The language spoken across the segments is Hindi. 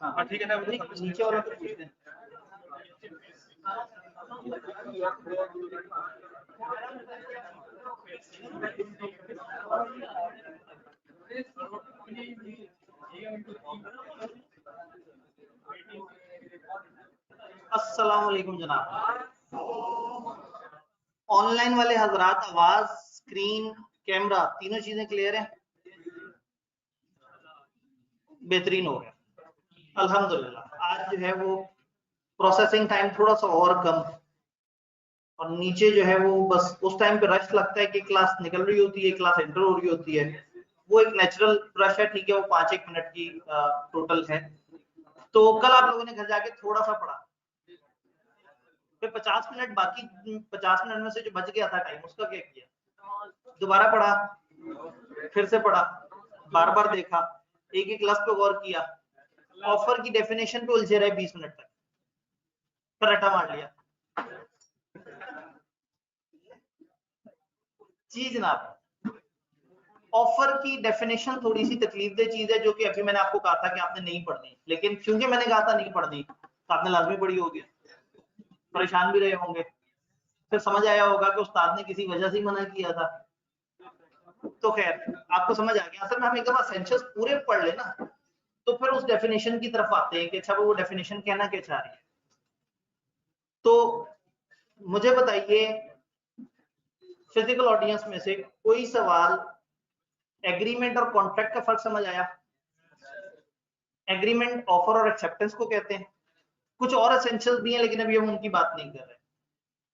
हाँ ठीक है ना, नीचे वाला तो पूछते हैं। अस्सलाम वालेकुम जनाब। ऑनलाइन वाले हजरात, आवाज, स्क्रीन, कैमरा तीनों चीजें क्लियर है? बेहतरीन हो गया अल्हम्दुलिल्लाह। आज जो है वो प्रोसेसिंग टाइम थोड़ा सा और कम, और नीचे जो है वो बस उस टाइम पे रश लगता है कि क्लास निकल रही होती है, क्लास एंटर हो रही होती है, वो एक नेचुरल रश है, ठीक है, वो 5-1 मिनट की टोटल है। तो कल आप लोगों ने घर जाके थोड़ा सा पढ़ा, फिर 50 मिनट बाकी 50 मिनट में से जो बच गया था टाइम, उसका क्या किया? दोबारा पढ़ा, फिर से पढ़ा, बार बार देखा, एक एक लफ्ज पे गौर किया, ऑफर की डेफिनेशन पे उलझे रहे 20 मिनट तक, फिर रट्टा मार लिया। जी जनाब, ऑफर की डेफिनेशन थोड़ी सी तकलीफदेह चीज है, जो कि अभी मैंने आपको कहा था कि आपने नहीं पढ़नी, लेकिन क्योंकि मैंने कहा था नहीं पढ़नी तो आपने लाजमी पढ़ी होगी, परेशान भी रहे होंगे, फिर समझ आया होगा कि उस्ताद ने किसी वजह से मना किया था। तो खैर आपको समझ आ गया। असल में हम एक दफा एसेंशियल्स पूरे पढ़ लेना, तो फिर उस डेफिनेशन की तरफ आते हैं कि अच्छा वो डेफिनेशन कहना क्या चाह रही है। तो मुझे बताइए, फिजिकल ऑडियंस में से कोई सवाल एग्रीमेंट और कॉन्ट्रैक्ट का फर्क समझ आया? एग्रीमेंट ऑफर और एक्सेप्टेंस को कहते हैं। कुछ और एसेंशियल भी हैं, लेकिन अभी हम उनकी बात नहीं कर रहे।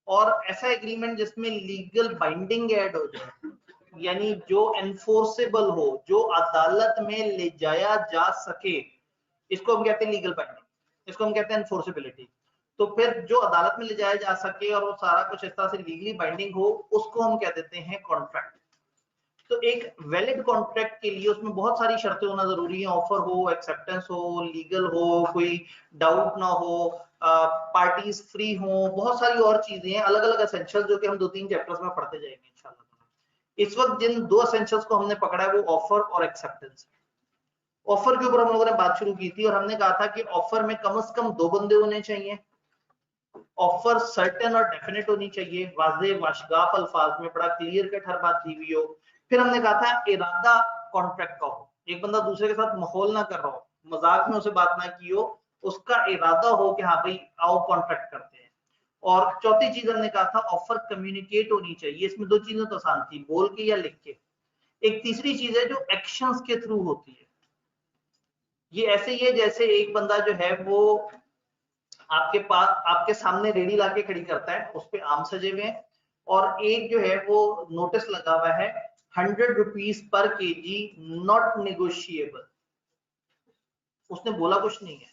और ऐसा एग्रीमेंट जिसमें लीगल बाइंडिंग ऐड हो जाए, यानी जो एनफोर्सेबल हो, जो अदालत में ले जाया जा सके, इसको हम कहते हैं लीगल बाइंडिंग, इसको हम कहते हैं एनफोर्सेबिलिटी। तो फिर जो अदालत में ले जाया जा सके और वो सारा कुछ इस तरह से लीगली बाइंडिंग हो, उसको हम कह देते हैं कॉन्ट्रैक्ट। तो एक वैलिड कॉन्ट्रैक्ट के लिए उसमें बहुत सारी शर्तें होना जरूरी है, ऑफर हो, एक्सेप्टेंस हो, लीगल हो, कोई डाउट ना हो, पार्टीज फ्री हो, बहुत सारी और चीजें हैं, अलग अलग एसेंशियल, जो कि हम 2-3 चैप्टर्स में पढ़ते जाएंगे इंशाल्लाह। इस वक्त जिन दो एसेंशियल्स को हमने पकड़ा है वो ऑफर और एक्सेप्टेंस। ऑफर के ऊपर हम लोगों ने बात शुरू की थी और हमने कहा था कि ऑफर में कम से कम 2 बंदे होने चाहिए, ऑफर सर्टेन और डेफिनेट होनी चाहिए, वाज़ेह वाशगाफ अल्फाज में, बड़ा क्लियर कट हर बात दी हुई हो। फिर हमने कहा था इरादा कॉन्ट्रैक्ट का हो, एक बंदा दूसरे के साथ माहौल ना कर रहा हो, मजाक में उसे बात ना की हो, उसका इरादा हो कि हाँ भाई आओ कॉन्ट्रैक्ट करते हैं। और चौथी चीज हमने कहा था ऑफर कम्युनिकेट होनी चाहिए। इसमें 2 चीजें तो आसान थी, बोल के या लिख के। एक तीसरी चीज है जो एक्शंस के थ्रू होती है। ये ऐसे ही है जैसे एक बंदा जो है वो आपके पास, आपके सामने रेडी लाके खड़ी करता है, उस पे आम सजे हुए हैं, और एक जो है वो नोटिस लगा हुआ है 100 rupees per KG not negotiable. उसने बोला कुछ नहीं है,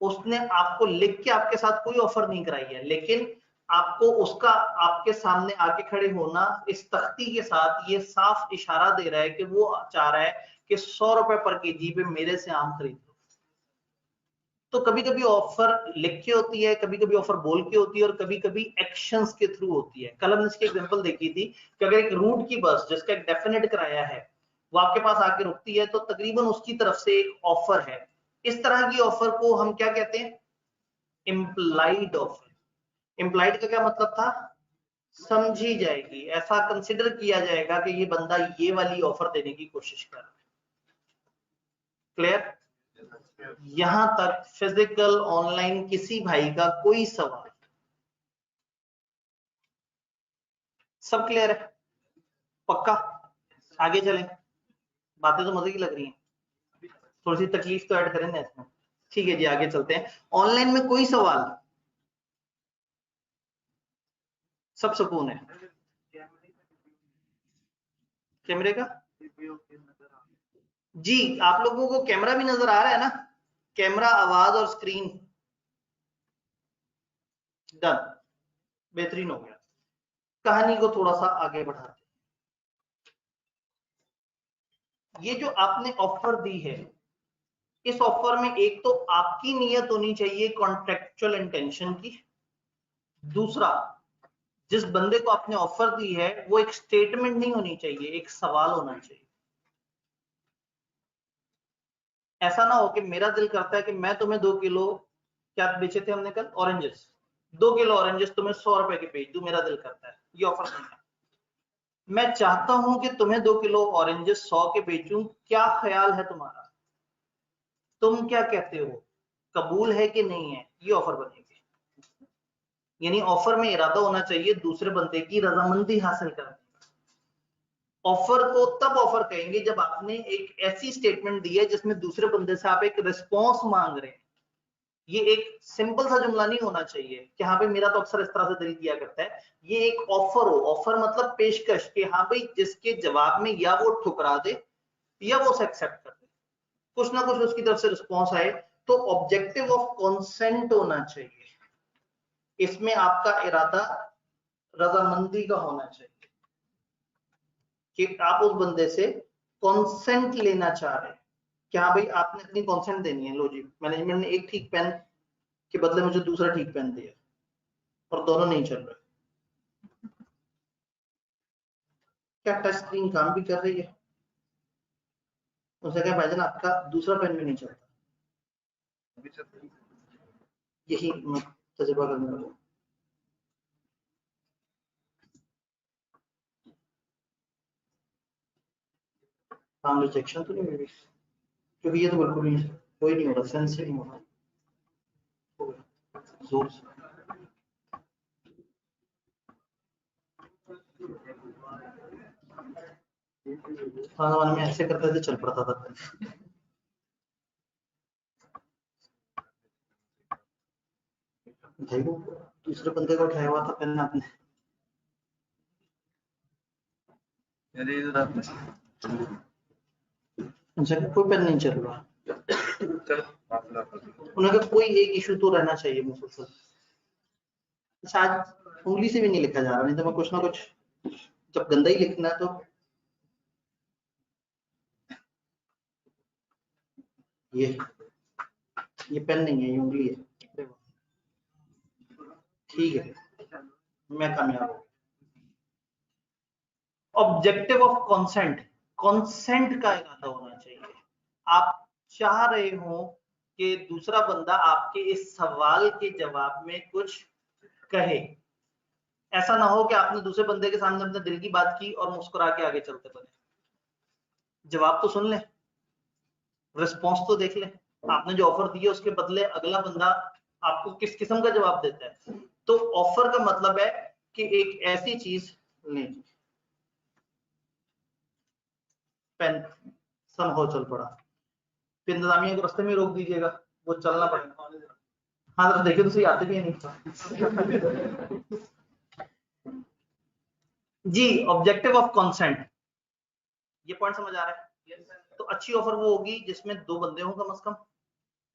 उसने आपको लिख के आपके साथ कोई ऑफर नहीं कराई है, लेकिन आपको उसका आपके सामने आके खड़े होना इस तख्ती के साथ ये साफ इशारा दे रहा है कि वो चाह रहा है कि 100 रुपए पर केजी पे मेरे से आम खरीद लो। तो कभी कभी ऑफर लिख के होती है, कभी कभी ऑफर बोल के होती है, और कभी कभी एक्शंस के थ्रू होती है। कल हमने इसकी एग्जांपल देखी थी कि अगर एक रूट की बस जिसका एक डेफिनेट किराया है वो आपके पास आके रुकती है, तो तकरीबन उसकी तरफ से एक ऑफर है। इस तरह की ऑफर को हम क्या कहते हैं? Implied offer. इम्प्लाइड का क्या मतलब था? समझी जाएगी, ऐसा कंसिडर किया जाएगा कि ये बंदा ये वाली ऑफर देने की कोशिश कर रहा है। क्लियर? यहां तक फिजिकल ऑनलाइन किसी भाई का कोई सवाल? सब क्लियर है? पक्का? आगे चलें, बातें तो मजे की लग रही हैं, थोड़ी सी तकलीफ तो ऐड करें ना इसमें। ठीक है जी, आगे चलते हैं। ऑनलाइन में कोई सवाल? सब सुकून है? कैमरे का जी, आप लोगों को कैमरा भी नजर आ रहा है ना? कैमरा, आवाज और स्क्रीन डन, बेहतरीन हो गया। कहानी को थोड़ा सा आगे बढ़ाते हैं। ये जो आपने ऑफर दी है, इस ऑफर में एक तो आपकी नीयत होनी चाहिए कॉन्ट्रेक्चुअल इंटेंशन की, दूसरा जिस बंदे को आपने ऑफर दी है वो एक स्टेटमेंट नहीं होनी चाहिए, एक सवाल होना चाहिए। ऐसा ना हो कि मेरा दिल करता है कि मैं तुम्हें 2 किलो क्या बेचे थे हमने कल, ऑरेंजेस, 2 किलो ऑरेंजेस तुम्हें 100 रुपए के बेच दूं, मेरा दिल करता है, ये ऑफर नहीं है। मैं चाहता हूं कि तुम्हें 2 किलो ऑरेंजेस 100 के बेचूं, क्या ख्याल है तुम्हारा, तुम क्या कहते हो, कबूल है कि नहीं है, ये ऑफर बनेगी। यानी ऑफर में इरादा होना चाहिए दूसरे बंदे की रजामंदी हासिल करने। ऑफर को तब ऑफर कहेंगे जब आपने एक ऐसी स्टेटमेंट दी है जिसमें दूसरे बंदे से आप एक रिस्पॉन्स मांग रहे हैं। ये एक सिंपल सा जुमला नहीं होना चाहिए कि हाँ भाई मेरा तो अक्सर इस तरह से दिल किया करता है। ये एक ऑफर हो, ऑफर मतलब पेशकश कि हाँ भाई जिसके जवाब में या वो ठुकरा दे या वो एक्सेप्ट कर दे, कुछ ना कुछ उसकी तरफ से रिस्पॉन्स आए। तो ऑब्जेक्टिव ऑफ कंसेंट होना चाहिए, इसमें आपका इरादा रजामंदी का होना चाहिए कि आप उस बंदे से कंसेंट लेना चाह रहे हैं कि हाँ भाई आपने अपनी कंसेंट देनी है। लो जी, मैनेजमेंट ने एक ठीक पेन के बदले मुझे दूसरा ठीक पेन दिया और दोनों नहीं चल रहे। क्या टच स्क्रीन काम भी कर रही है? उनसे कहा भाईजान आपका दूसरा पेन भी नहीं चलता। यही तजुर्बा करने वाला काम रिजेक्शन तो नहीं हुई, क्योंकि ये तो बिल्कुल नहीं, कोई नहीं हो रहा, सेंस नहीं हो रहा जोर से। खाना में ऐसे करते थे, चल पड़ता था। भाई वो दूसरे बंदे का उठाया हुआ था पेन आपने। अच्छा कोई पेन नहीं चल रहा, उन्होंने कोई एक इशू तो रहना चाहिए मुसलसल। शायद उंगली से भी नहीं लिखा जा रहा, नहीं तो मैं कुछ ना कुछ, जब गंदा ही लिखना है तो ये पेन नहीं है, ये उंगली है। ठीक है, मैं कामयाब हूँ। ऑब्जेक्टिव ऑफ कंसेंट, कंसेंट का इरादा होना चाहिए। आप चाह रहे हो कि दूसरा बंदा आपके इस सवाल के जवाब में कुछ कहे। ऐसा ना हो कि आपने दूसरे बंदे के सामने अपने दिल की बात की और मुस्कुरा के आगे चलते बने। जवाब तो सुन ले, रिस्पॉन्स तो देख ले, आपने जो ऑफर दिया उसके बदले अगला बंदा आपको किस किस्म का जवाब देता है। तो ऑफर का मतलब है कि एक ऐसी चीज ले, पेन सन हो चल पड़ा, फिर इंतजामिया को रास्ते में रोक दीजिएगा, वो चलना पड़ेगा। हाँ तो देखिए, तो सही आते भी नहीं जी। ऑब्जेक्टिव ऑफ कंसेंट, ये पॉइंट समझ आ रहा है? तो अच्छी ऑफर वो होगी जिसमें 2 बंदे हों कम से कम,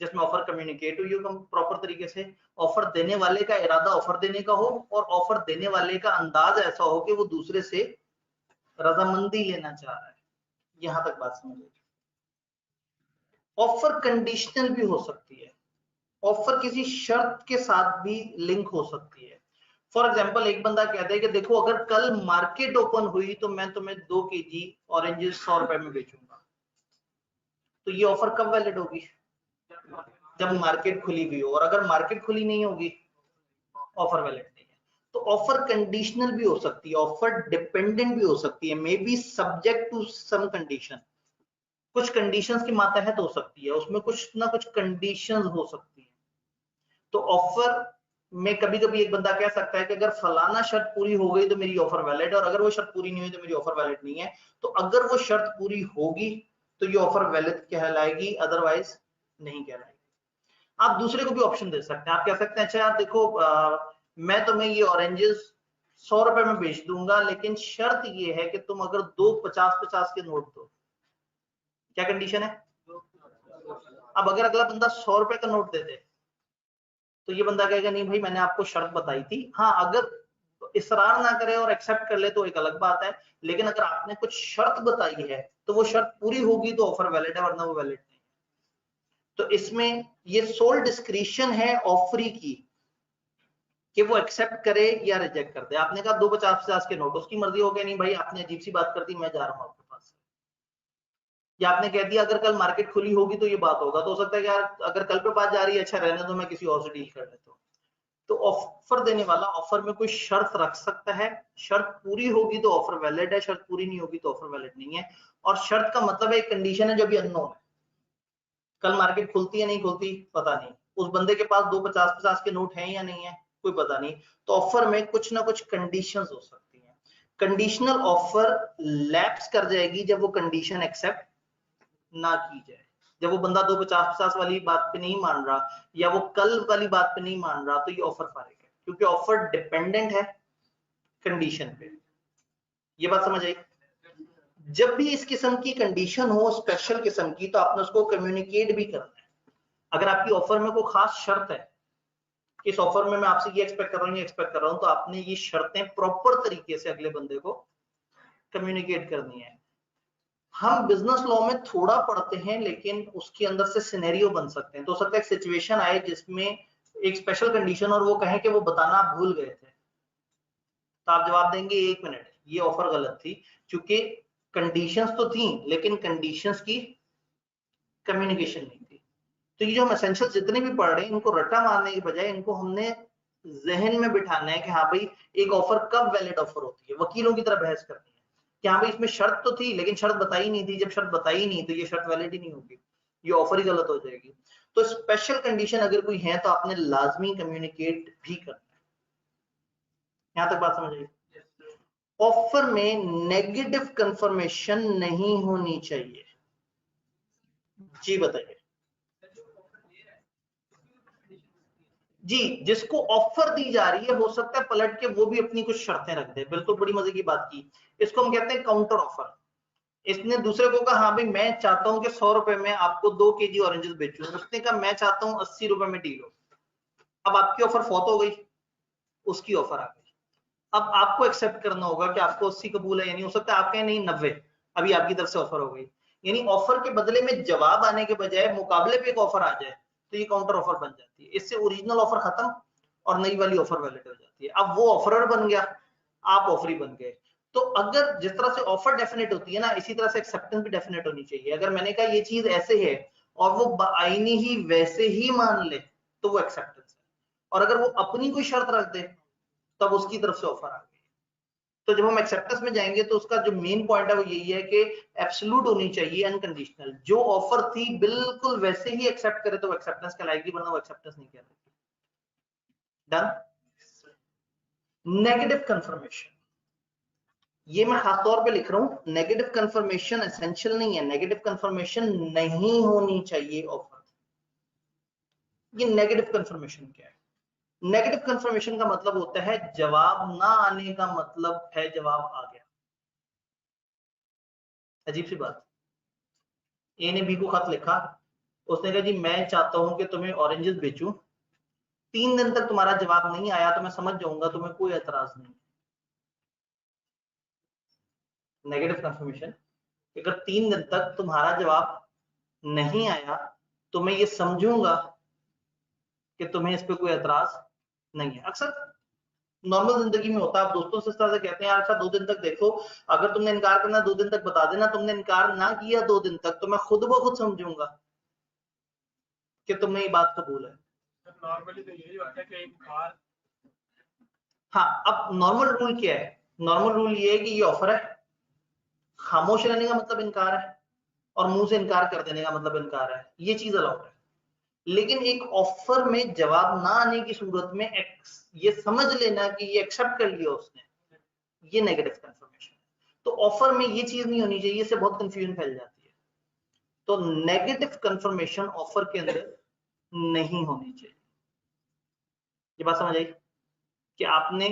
जिसमें ऑफर कम्युनिकेट हुई हो प्रॉपर तरीके से, ऑफर देने वाले का इरादा ऑफर देने का हो और ऑफर देने वाले का अंदाज ऐसा हो कि वो दूसरे से रजामंदी लेना चाह रहा है। यहां तक बात समझ। ऑफर कंडीशनल भी हो सकती है, ऑफर किसी शर्त के साथ भी लिंक हो सकती है। फॉर एग्जाम्पल एक बंदा कहता है कि देखो अगर कल मार्केट ओपन हुई तो मैं तुम्हें 2 kg ऑरेंजेस 100 रुपए में बेचूंगा। तो ये ऑफर कब वैलिड होगी? जब मार्केट खुली हुई हो, और अगर मार्केट खुली नहीं होगी ऑफर वैलिड नहीं है। तो ऑफर कंडीशनल भी हो सकती है, ऑफर डिपेंडेंट भी हो सकती है, may be subject to some condition. कुछ कंडीशंस की मातहत हो सकती है, उसमें कुछ ना कुछ कंडीशंस हो सकती है। तो ऑफर में कभी कभी एक बंदा कह सकता है कि अगर फलाना शर्त पूरी हो गई तो मेरी ऑफर वैलिड है, और अगर वो शर्त पूरी नहीं हुई तो मेरी ऑफर वैलिड नहीं है। तो अगर वो शर्त पूरी होगी तो ये ऑफर वैलिड कहलाएगी, अदरवाइज नहीं कहलाएगी। आप दूसरे को भी ऑप्शन दे सकते हैं, आप कह सकते हैं अच्छा यार देखो मैं तुम्हें ये ऑरेंजेस 100 रुपए में बेच दूंगा, लेकिन शर्त ये है कि तुम अगर 2 50-50 के नोट दो। क्या कंडीशन है? अब अगर अगला बंदा 100 रुपए का नोट दे दे तो ये बंदा कहेगा नहीं भाई मैंने आपको शर्त बताई थी। हाँ अगर इसरार ना करे और एक्सेप्ट कर ले तो एक अलग बात है, लेकिन अगर आपने कुछ शर्त बताई है तो वो शर्त पूरी होगी तो ऑफर वैलिड है, वरना वो वैलिड नहीं। तो इसमें ये सोल डिस्क्रिशन है ऑफरी की कि वो एक्सेप्ट करे या रिजेक्ट कर दे। आपने कहा 2 50-50 के नोट, उसकी मर्जी हो गई नहीं भाई आपने अजीब सी बात कर दी, मैं जा रहा हूँ आपके पास। या आपने कह दिया अगर कल मार्केट खुली होगी तो ये बात होगा, तो हो सकता है कि यार अगर कल पे बात जा रही है, अच्छा रहने दो, मैं किसी और से डील कर लेता हूँ। तो ऑफर देने वाला ऑफर में कोई शर्त रख सकता है, शर्त पूरी होगी तो ऑफर वैलिड है, शर्त पूरी नहीं होगी तो ऑफर वैलिड नहीं है। और शर्त का मतलब एक कंडीशन है जो भी अननोन है, कल मार्केट खुलती है नहीं खुलती पता नहीं, उस बंदे के पास 2 50-50 के नोट हैं या नहीं है कोई पता नहीं, तो ऑफर में कुछ ना कुछ कंडीशंस हो सकती हैं। कंडीशनल ऑफर लैप्स कर जाएगी जब वो कंडीशन एक्सेप्ट ना की जाए, जब वो बंदा 2 50-50 वाली बात पे नहीं मान रहा या वो कल वाली बात पे नहीं मान रहा, तो ये ऑफर फारिग है, क्योंकि ऑफर डिपेंडेंट है कंडीशन पे। ये बात समझ आई? जब भी इस किस्म की कंडीशन हो स्पेशल किस्म की, तो आपने उसको कम्युनिकेट भी करना है। अगर आपकी ऑफर में कोई खास शर्त है, इस ऑफर में मैं आपसे ये एक्सपेक्ट कर रहा हूँ, ये एक्सपेक्ट कर रहा हूँ, तो आपने ये शर्तें प्रॉपर तरीके से अगले बंदे को कम्युनिकेट करनी है। हम बिजनेस लॉ में थोड़ा पढ़ते हैं, लेकिन उसके अंदर से सिनेरियो बन सकते हैं। तो हो सकता है एक सिचुएशन आए जिसमें एक स्पेशल कंडीशन और वो कहें कि वो बताना आप भूल गए थे, तो आप जवाब देंगे 1 मिनट, ये ऑफर गलत थी, क्योंकि कंडीशंस तो थी लेकिन कंडीशंस की कम्युनिकेशन नहीं थी। तो ये जो हम एसेंशियल जितने भी पढ़ रहे हैं, इनको रट्टा मारने की बजाय इनको हमने जहन में बिठाना है कि हाँ भाई एक ऑफर कब वैलिड ऑफर होती है, वकीलों की तरह बहस करनी है कि हाँ भाई इसमें शर्त तो थी लेकिन शर्त बताई नहीं थी, जब शर्त बताई नहीं तो ये शर्त वैलिड ही नहीं होगी, ये ऑफर ही गलत हो जाएगी। तो स्पेशल कंडीशन अगर कोई है तो आपने लाजमी कम्युनिकेट भी करना है। यहां तक बात समझ आई? ऑफर में नेगेटिव कंफर्मेशन नहीं होनी चाहिए। जी बताइए। जी, जिसको ऑफर दी जा रही है हो सकता है पलट के वो भी अपनी कुछ शर्तें रख दे, बिल्कुल बड़ी मजे की बात की, इसको हम कहते हैं काउंटर ऑफर। इसने दूसरे को कहा हाँ भाई मैं चाहता हूं कि 100 रुपए में आपको 2 केजी ऑरेंजेस बेचूं, उसने कहा मैं चाहता हूं 80 रुपए में डील हो। अब आपकी ऑफर फौत हो गई, उसकी ऑफर आ गई। अब आपको एक्सेप्ट करना होगा कि आपको 80 कबूल है, यानी हो सकता है आप कहें नहीं 90, अभी आपकी तरफ से ऑफर हो गई, यानी ऑफर के बदले में जवाब आने के बजाय मुकाबले पे एक ऑफर आ जाए तो ये काउंटर ऑफर बन जाती है। इससे ओरिजिनल ऑफर खत्म और नई वाली ऑफर वैलिड हो जाती है। अब वो ऑफरर बन गया, आप ऑफरी बन गए। तो अगर जिस तरह से ऑफर डेफिनेट होती है ना, इसी तरह से एक्सेप्टेंस भी डेफिनेट होनी चाहिए। अगर मैंने कहा ये चीज ऐसे है और वो आईनी ही वैसे ही मान ले तो वो एक्सेप्टेंस है, और अगर वो अपनी कोई शर्त रख दे तब उसकी तरफ से ऑफर आ गई। तो जब हम एक्सेप्टेंस में जाएंगे तो उसका जो मेन पॉइंट है वो यही है कि एब्सोल्यूट होनी चाहिए, अनकंडीशनल। जो ऑफर थी बिल्कुल वैसे ही एक्सेप्ट करे तो वो एक्सेप्टेंस कहलाएगी, वरना वो एक्सेप्टेंस नहीं कहलाएगी। डन। नेगेटिव कंफर्मेशन, ये मैं खास तौर पे लिख रहा हूं, नेगेटिव कंफर्मेशन एसेंशियल नहीं है, नेगेटिव कंफर्मेशन नहीं होनी चाहिए ऑफर। ये नेगेटिव कंफर्मेशन क्या है? नेगेटिव कंफर्मेशन का मतलब होता है जवाब ना आने का मतलब है जवाब आ गया। अजीब सी बात, ए ने बी को खत लिखा, उसने कहा जी मैं चाहता हूं कि तुम्हें ऑरेंजेस बेचूं, 3 दिन तक तुम्हारा जवाब नहीं आया तो मैं समझ जाऊंगा तुम्हें कोई एतराज नहीं। नेगेटिव कंफर्मेशन, अगर 3 दिन तक तुम्हारा जवाब नहीं आया तो मैं ये समझूंगा कि तुम्हें इस पे कोई एतराज नहीं है। अक्सर नॉर्मल जिंदगी में होता है, आप दोस्तों से इस तरह से कहते हैं यार अच्छा 2 दिन तक देखो, अगर तुमने इनकार करना 2 दिन तक बता देना, तुमने इनकार ना किया 2 दिन तक तो मैं खुद ब खुद समझूंगा कि तुमने ये बात कबूल है। नॉर्मली तो यही होता है कि इनकार। हाँ, अब नॉर्मल रूल क्या है? नॉर्मल रूल ये है कि ये ऑफर है, खामोश रहने का मतलब इनकार है, और मुंह से इनकार कर देने का मतलब इनकार है, ये चीज अलाउड है। लेकिन एक ऑफर में जवाब ना आने की सूरत में ये समझ लेना कि ये एक्सेप्ट कर लिया उसने, ये नेगेटिव कंफर्मेशन है। तो ऑफर में ये चीज नहीं होनी चाहिए, इससे बहुत कंफ्यूजन फैल जाती है। तो नेगेटिव कंफर्मेशन ऑफर के अंदर नहीं होनी चाहिए। ये बात समझ आई कि आपने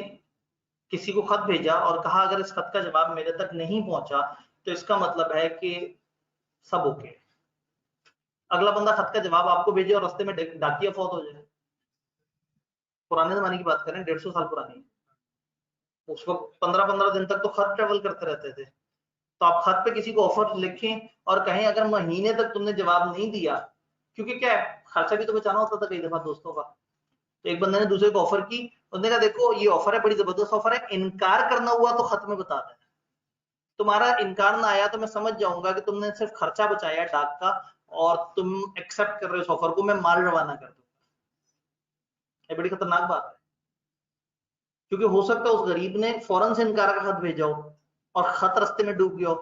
किसी को खत भेजा और कहा अगर इस खत का जवाब मेरे तक नहीं पहुंचा तो इसका मतलब है कि सब ओके। अगला बंदा खत का जवाब आपको भेजे और रास्ते में डाकिया फौत हो जाए, पुराने जमाने की बात करें, 150 साल पुरानी, उस वक्त 15-15 दिन तक तो खत ट्रेवल करते रहते थे। तो आप खत पे किसी को ऑफर लिखें और कहें अगर महीने तक तुमने जवाब नहीं दिया, क्योंकि क्या है खर्चा भी तो बचाना होता था कई दफा दोस्तों का। तो एक बंदे ने दूसरे को ऑफर की, उसने कहा देखो ये ऑफर है, बड़ी जबरदस्त ऑफर है, इनकार करना हुआ तो खत में बता देना। तुम्हारा इनकार ना आया तो मैं समझ जाऊंगा कि तुमने सिर्फ खर्चा बचाया डाक का और तुम एक्सेप्ट कर रहे हो इस ऑफर को, मैं माल रवाना कर दूंगा। ये बड़ी खतरनाक बात है, क्योंकि हो सकता है उस गरीब ने फौरन से इनकार का खत भेजा हो और खत रास्ते में डूब गया हो,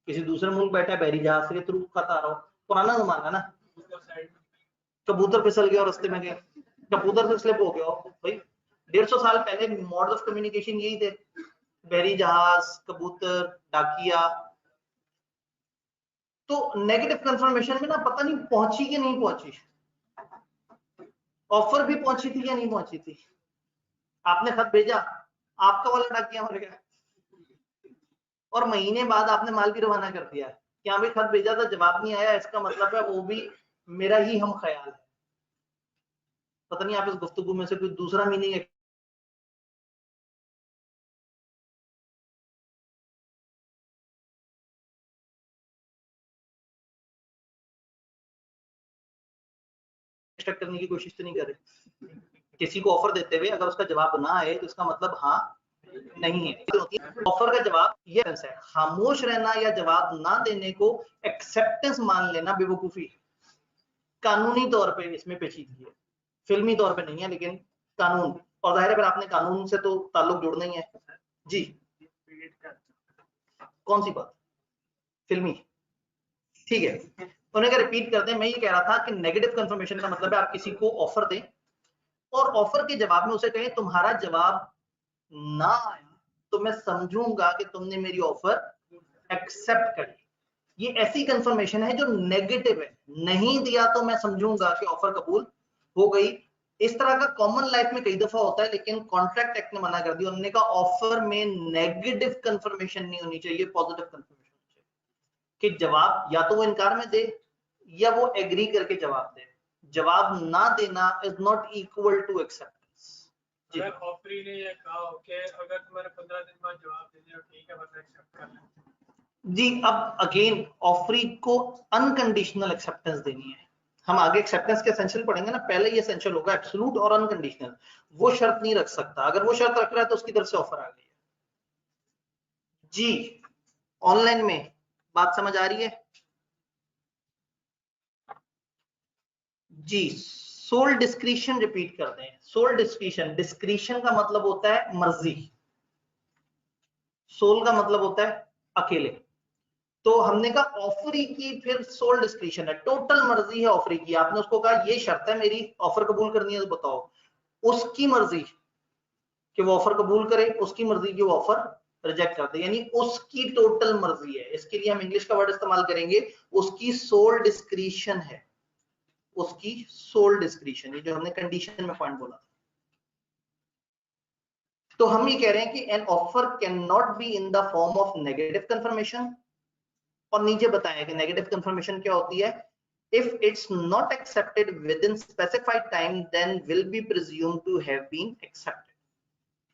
किसी दूसरे मुल्क बैठा है बहरी जहाज के थ्रू खत आ रहा हो, पुराना जमाना ना, कबूतर फिसल गया और रास्ते में गया, कबूतर से स्लिप हो गया हो भाई। 150 साल पहले मोड ऑफ कम्युनिकेशन यही थे, बहरी जहाज, कबूतर, डाकिया। तो नेगेटिव कंफर्मेशन में ना पता नहीं पहुंची कि नहीं पहुंची, ऑफर भी पहुंची थी या नहीं पहुंची थी। आपने खत भेजा, आपका वाला डाकिया मर गया और महीने बाद आपने माल भी रवाना कर दिया कि हाँ भाई खत भेजा था, जवाब नहीं आया, इसका मतलब है वो भी मेरा ही हम ख्याल है। पता नहीं आप इस गुफ्तगू में से कोई दूसरा मीनिंग एक्सपेक्ट करने की कोशिश तो नहीं कर रहे। किसी को ऑफर देते हुए अगर उसका जवाब ना आए तो इसका मतलब हाँ नहीं है। ऑफर का जवाब ये है, खामोश रहना या जवाब ना देने को एक्सेप्टेंस मान लेना बेवकूफी। कानूनी तौर पे इसमें पेचीदगी है, फिल्मी तौर पे नहीं है लेकिन कानून, और जाहिर है फिर आपने कानून से तो ताल्लुक जोड़ना ही है जी। कौन सी बात फिल्मी, ठीक है उन्हें रिपीट करते हैं। मैं ये कह रहा था कि नेगेटिव कंफर्मेशन का मतलब है आप किसी को ऑफर दें और ऑफर के जवाब में उसे कहें तुम्हारा जवाब ना आया तो मैं समझूंगा कि तुमने मेरी ऑफर एक्सेप्ट करी। ये ऐसी कंफर्मेशन है जो नेगेटिव है, नहीं दिया तो मैं समझूंगा कि ऑफर कबूल हो गई। इस तरह का कॉमन लाइफ में कई दफा होता है लेकिन कॉन्ट्रैक्ट एक्ट ने मना कर दिया, उन्होंने कहा ऑफर में नेगेटिव कंफर्मेशन नहीं होनी चाहिए, पॉजिटिव कंफर्मेशन होनी चाहिए कि जवाब या तो वो इनकार में दे या वो एग्री करके जवाब दे। जवाब ना देना is not equal to acceptance. अगर ऑफरी ने ये कहा हो कि अगर तुम्हारे 15 दिन बाद जवाब दे दिया ठीक है बस एक्सेप्ट कर लें जी, अब अगेन ऑफरी को अनकंडीशनल एक्सेप्टेंस देनी है। हम आगे एक्सेप्टेंस के एसेंशियल पढ़ेंगे ना, पहले ये एसेंशियल होगा एब्सोल्यूट और अनकंडीशनल। वो शर्त नहीं रख सकता, अगर वो शर्त रख रहा है तो उसकी तरफ से ऑफर आ गई है जी। ऑनलाइन में बात समझ आ रही है जी। सोल डिस्क्रिशन रिपीट करते हैं। सोल डिस्क्रिशन, डिस्क्रिशन का मतलब होता है मर्जी, सोल का मतलब होता है अकेले। तो हमने कहा ऑफरी की फिर सोल डिस्क्रिशन है, टोटल मर्जी है ऑफरी की। आपने उसको कहा ये शर्त है मेरी ऑफर कबूल करनी है तो बताओ, उसकी मर्जी कि वो ऑफर कबूल करे, उसकी मर्जी कि वो ऑफर रिजेक्ट कर दे, यानी उसकी टोटल मर्जी है। इसके लिए हम इंग्लिश का वर्ड इस्तेमाल करेंगे, उसकी सोल डिस्क्रिशन है, उसकी सोल डिस्क्रिशन, ये जो हमने कंडीशन में पॉइंट बोला था। तो हम ये कह रहे हैं कि an offer can not be in the form of negative confirmation, और नीचे बताया कि नेगेटिव कंफर्मेशन क्या होती है, if it's not accepted within specified time then will be presumed to have been accepted।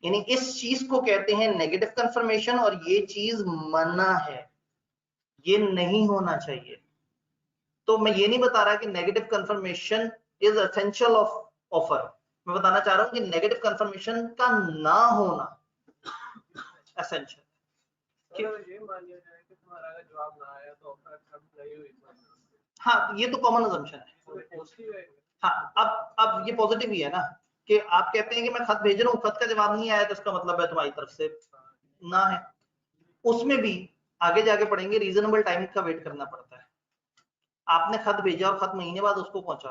यानी इस चीज को कहते हैं नेगेटिव कंफर्मेशन और ये चीज मना है, ये नहीं होना चाहिए। तो मैं ये नहीं बता रहा कि negative confirmation is essential of offer, मैं बताना चाह रहा हूं कि नेगेटिव कंफर्मेशन का ना होना एसेंशियल। ये मान लिया जाए कि तुम्हारा अगर जवाब ना आया तो ऑफर एक्सेप्ट नहीं हुई, हाँ ये तो कॉमन अजम्पशन है। हाँ अब ये पॉजिटिव ही है ना कि आप कहते हैं कि मैं खत भेज रहा हूँ, खत का जवाब नहीं आया तो इसका मतलब है तुम्हारी तरफ से ना है। उसमें भी आगे जाके पढ़ेंगे रीजनेबल टाइम का वेट करना पड़ता है। आपने खत भेजा और खत महीने बाद उसको पहुंचा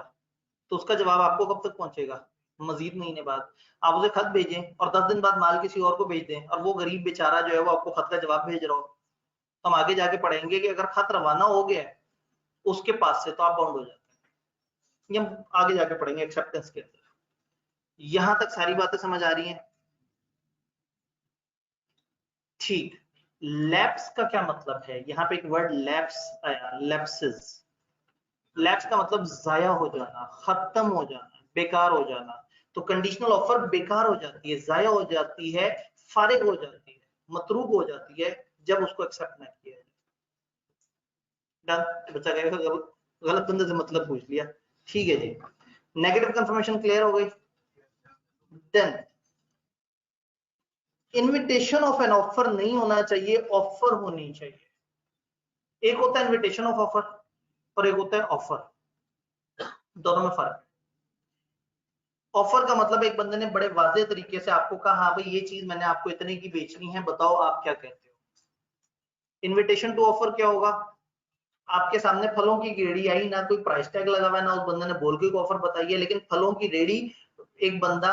तो उसका जवाब आपको कब तक पहुंचेगा, मजीद महीने बाद। आप उसे खत भेजें और 10 दिन बाद माल किसी और को भेज दें और वो गरीब बेचारा जो है वो आपको खत का जवाब भेज रहा हो, तो हम आगे जाके पढ़ेंगे कि अगर खत रवाना हो गया है उसके पास से तो आप बाउंड हो जाते हैं। ये हम आगे जाके पढ़ेंगे एक्सेप्टेंस के अंदर। यहां तक सारी बातें समझ आ रही हैं ठीक। लैप्स का क्या मतलब है, यहाँ पे एक वर्ड लैप्स आया, लैप्सेस। लैप्स का मतलब जाया हो जाना, खत्म हो जाना, बेकार हो जाना। तो कंडीशनल ऑफर बेकार हो जाती है, जाया हो जाती है, फारिग हो जाती है, मतरूक हो जाती है जब उसको एक्सेप्ट ना किया जाए। बच्चा कहेगा गलत बंदे से मतलब पूछ लिया, ठीक है जी। नेगेटिव कंफर्मेशन क्लियर हो गई। Then invitation of an offer नहीं होना चाहिए, ऑफर होनी चाहिए। एक होता है इनविटेशन ऑफ ऑफर और एक होता है ऑफर, दोनों में फर्क है। ऑफर का मतलब एक बंदे ने बड़े वाजे तरीके से आपको कहा, हाँ भाई ये चीज मैंने आपको इतने की बेचनी है, बताओ आप क्या कहते हो। इनविटेशन टू ऑफर क्या होगा, आपके सामने फलों की रेडी आई, ना कोई प्राइस टैग लगा हुआ है, ना उस बंदे ने बोल के ऑफर बताई है, लेकिन फलों की रेडी, एक बंदा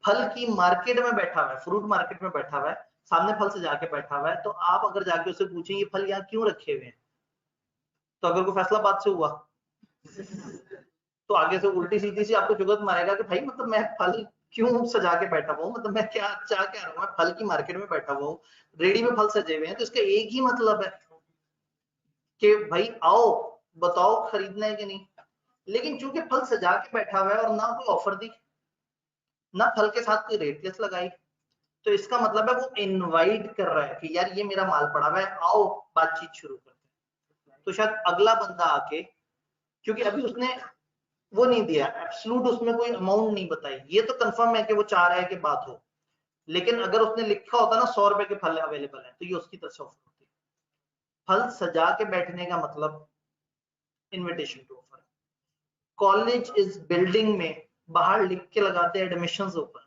फल की मार्केट में बैठा हुआ है, फ्रूट मार्केट में बैठा हुआ है, सामने फल से जाके बैठा हुआ है, तो आप अगर जाके उससे पूछें ये फल यहाँ क्यों रखे हुए हैं, तो अगर कोई फैसला बात से हुआ तो आगे से उल्टी सीधी सी आपको जुगत मारेगा कि भाई मतलब मैं फल क्यों सजा के बैठा हुआ हूँ, मतलब मैं क्या चाह क्या रहा हूँ, मैं फल की मार्केट में बैठा हुआ हूँ, रेडी में फल सजे हुए हैं, तो इसका एक ही मतलब है कि भाई आओ बताओ खरीदना है कि नहीं। लेकिन चूंकि फल सजा के बैठा हुआ है और ना कोई ऑफर दी, ना फल के साथ कोई रेट लिस्ट लगाई, तो इसका मतलब है वो इनवाइट कर रहा है कि यार ये मेरा माल पड़ा हुआ है, आओ बातचीत शुरू करते हैं। तो शायद अगला बंदा आके, क्योंकि अभी उसने वो नहीं दिया एब्सोल्यूट, उसमें कोई अमाउंट नहीं बताई, ये तो कंफर्म है कि वो चाह रहा है कि बात हो, लेकिन अगर उसने लिखा होता ना 100 रुपए के फल अवेलेबल है, तो ये उसकी तरफ से ऑफर होती है। फल सजा के बैठने का मतलब इनविटेशन टू ऑफर। कॉलेज इस बिल्डिंग में बाहर लिख के लगाते हैं एडमिशंस ओपन,